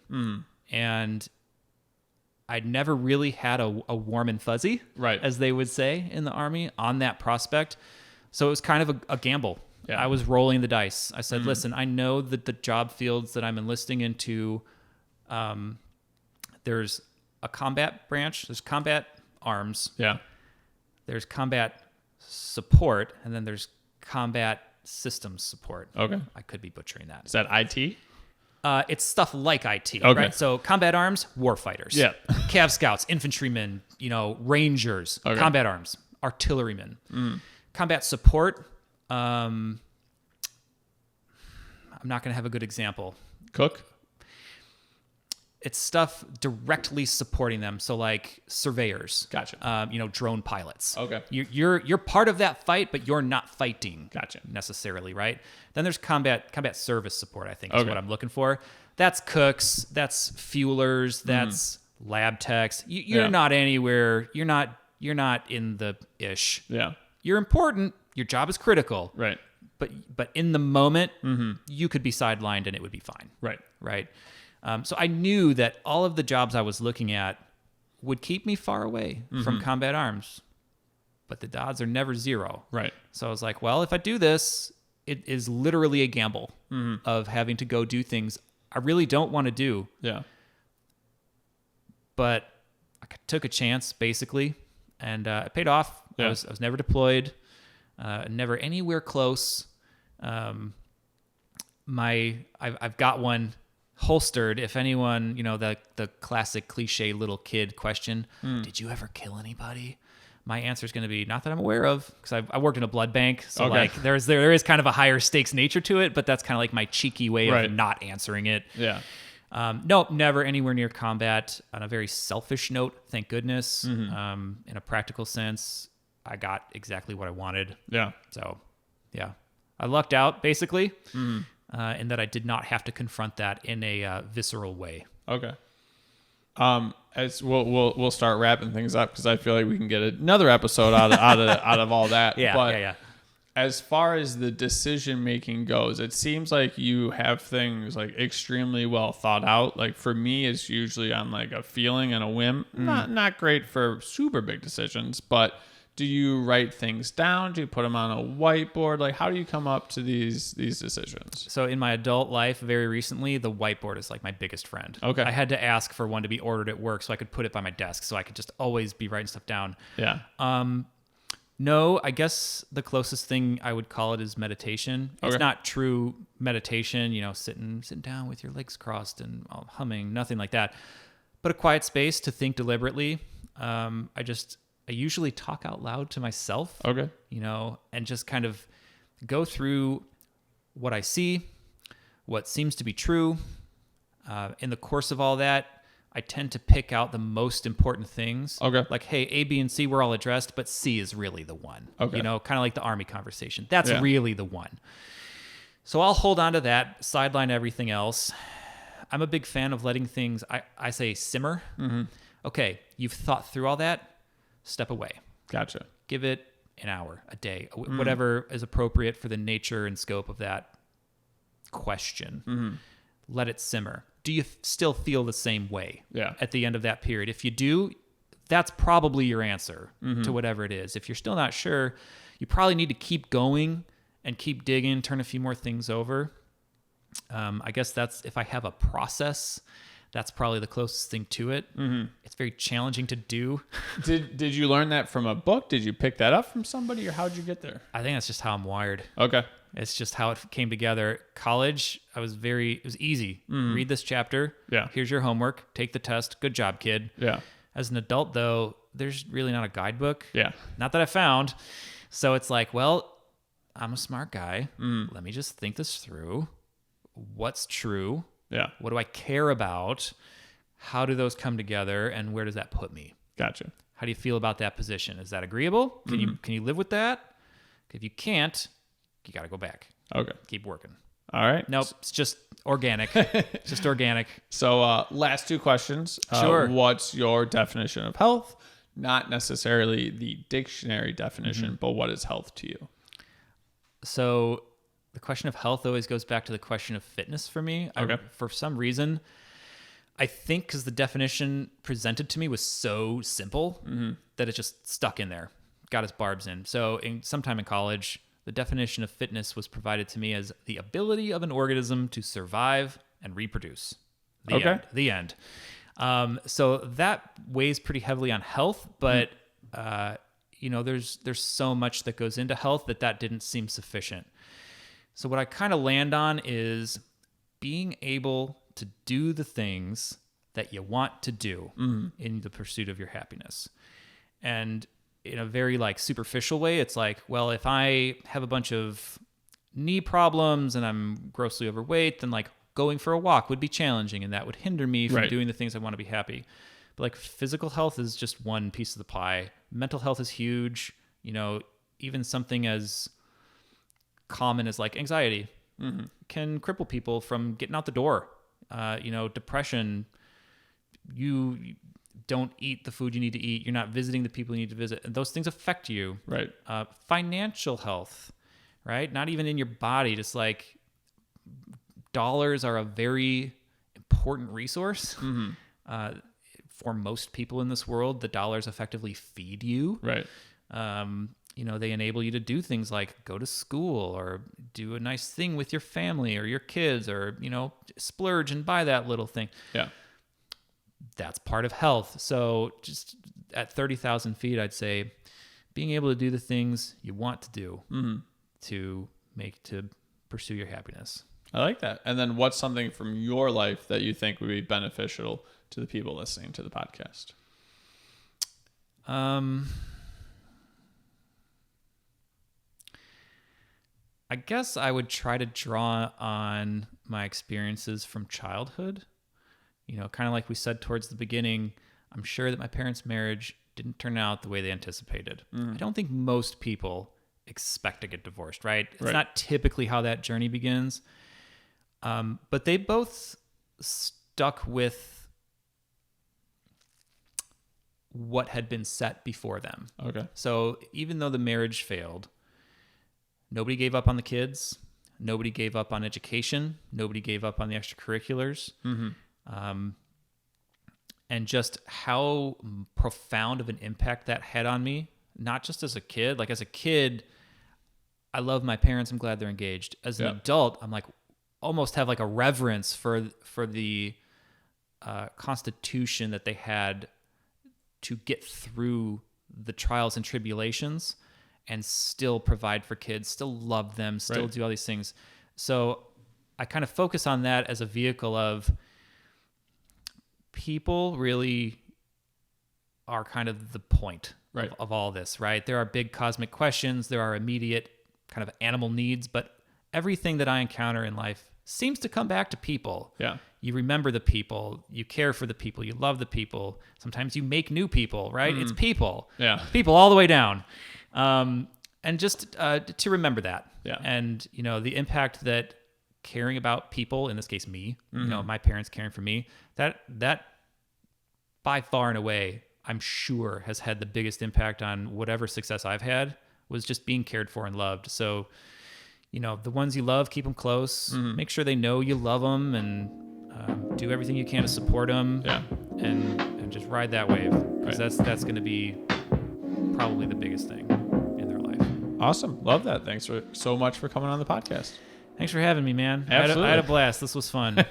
And I'd never really had a warm and fuzzy, as they would say in the Army, on that prospect. So it was kind of a gamble. Yeah. I was rolling the dice. I said, listen, I know that the job fields that I'm enlisting into, there's a combat branch, there's combat arms, there's combat support, and then there's combat systems support. Okay. I could be butchering that. Is that IT? It's stuff like IT, right? So combat arms, warfighters. Yeah. Cav scouts, infantrymen, rangers, combat arms, artillerymen. Combat support, I'm not going to have a good example. Cook? It's stuff directly supporting them. So like surveyors. Gotcha. Drone pilots. Okay. You're part of that fight, but you're not fighting. Gotcha. Necessarily, right? Then there's combat service support, I think is what I'm looking for. That's cooks, that's fuelers, that's lab techs. You're not anywhere. You're not in the ish. Yeah. You're important. Your job is critical. Right. But in the moment, you could be sidelined and it would be fine. Right. Right. So I knew that all of the jobs I was looking at would keep me far away from combat arms, but the odds are never zero. Right. So I was like, well, if I do this, it is literally a gamble of having to go do things I really don't want to do. Yeah. But I took a chance, basically, and it paid off. Yeah. I was never deployed, never anywhere close. I've got one holstered. If anyone, the classic cliche little kid question, did you ever kill anybody? My answer is going to be not that I'm aware of, because I worked in a blood bank. So there is kind of a higher stakes nature to it, but that's kind of like my cheeky way of not answering it. Yeah. Nope, never anywhere near combat. On a very selfish note, thank goodness. In a practical sense, I got exactly what I wanted. Yeah. So, yeah, I lucked out basically, in that I did not have to confront that in a visceral way. Okay. As we'll start wrapping things up because I feel like we can get another episode out of all that. Yeah. As far as the decision making goes, it seems like you have things like extremely well thought out. Like for me, it's usually on like a feeling and a whim. Not great for super big decisions, but Do you write things down? Do you put them on a whiteboard? Like, how do you come up to these decisions? So in my adult life, very recently, the whiteboard is like my biggest friend. Okay. I had to ask for one to be ordered at work so I could put it by my desk so I could just always be writing stuff down. Yeah. No, I guess the closest thing I would call it is meditation. Okay. It's not true meditation, sitting down with your legs crossed and humming, nothing like that. But a quiet space to think deliberately. I usually talk out loud to myself. Okay. And just kind of go through what I see, what seems to be true. In the course of all that, I tend to pick out the most important things. Okay. Like, hey, A, B, and C were all addressed, but C is really the one. Okay. Kind of like the Army conversation. That's really the one. So I'll hold on to that, sideline everything else. I'm a big fan of letting things, I say, simmer. Mm-hmm. Okay, you've thought through all that. Step away. Gotcha. Give it an hour, a day, whatever is appropriate for the nature and scope of that question. Mm-hmm. Let it simmer. Do you still feel the same way at the end of that period? If you do, that's probably your answer to whatever it is. If you're still not sure, you probably need to keep going and keep digging, turn a few more things over. I guess that's, if I have a process, that's probably the closest thing to it. Mm-hmm. It's very challenging to do. Did you learn that from a book? Did you pick that up from somebody, or how'd you get there? I think that's just how I'm wired. Okay. It's just how it came together. College, it was easy. Read this chapter. Yeah. Here's your homework. Take the test. Good job, kid. Yeah. As an adult, though, there's really not a guidebook. Yeah. Not that I found. So it's like, well, I'm a smart guy. Let me just think this through. What's true? Yeah. What do I care about? How do those come together? And where does that put me? Gotcha. How do you feel about that position? Is that agreeable? Can you live with that? If you can't, you got to go back. Okay. Keep working. All right. Nope. It's just organic. It's just organic. So last two questions. Sure. What's your definition of health? Not necessarily the dictionary definition, but what is health to you? So the question of health always goes back to the question of fitness for me. Okay. For some reason, I think because the definition presented to me was so simple that it just stuck in there, got its barbs in. So sometime in college, the definition of fitness was provided to me as the ability of an organism to survive and reproduce. The end. So that weighs pretty heavily on health, but there's so much that goes into health that didn't seem sufficient. So what I kind of land on is being able to do the things that you want to do in the pursuit of your happiness. And in a very superficial way, it's like, well, if I have a bunch of knee problems and I'm grossly overweight, then going for a walk would be challenging and that would hinder me from doing the things I want to be happy. But physical health is just one piece of the pie. Mental health is huge. Even something as common as anxiety can cripple people from getting out the door. Depression, you don't eat the food you need to eat. You're not visiting the people you need to visit. And those things affect you. Right. Financial health, right? Not even in your body, just dollars are a very important resource. For most people in this world, the dollars effectively feed you. Right. They enable you to do things like go to school or do a nice thing with your family or your kids or, splurge and buy that little thing. Yeah. That's part of health. So just at 30,000 feet, I'd say being able to do the things you want to do to pursue your happiness. I like that. And then what's something from your life that you think would be beneficial to the people listening to the podcast? I guess I would try to draw on my experiences from childhood. Kind of like we said towards the beginning, I'm sure that my parents' marriage didn't turn out the way they anticipated. I don't think most people expect to get divorced, right? It's not typically how that journey begins. But they both stuck with what had been set before them. Okay. So even though the marriage failed, nobody gave up on the kids. Nobody gave up on education. Nobody gave up on the extracurriculars. And just how profound of an impact that had on me not just as a kid. Like as a kid, I love my parents. I'm glad they're engaged. As an adult, I'm like almost have like a reverence for the constitution that they had to get through the trials and tribulations and still provide for kids, still love them, still do all these things. So I kind of focus on that as a vehicle of people really are kind of the point of all this, right? There are big cosmic questions. There are immediate kind of animal needs, but everything that I encounter in life seems to come back to people. Yeah. You remember the people, you care for the people, you love the people. Sometimes you make new people, right? It's people. Yeah. People all the way down. And just to remember that. Yeah. And, you know, the impact that caring about people, in this case, me, you know, my parents caring for me, that by far and away, I'm sure has had the biggest impact on whatever success I've had, was just being cared for and loved. So, you know, the ones you love, keep them close, make sure they know you love them, and do everything you can to support them. Yeah. And just ride that wave, because that's going to be probably the biggest thing in their life. Awesome. Love that. Thanks so much for coming on the podcast. Thanks for having me, man. Absolutely. I had a blast. This was fun.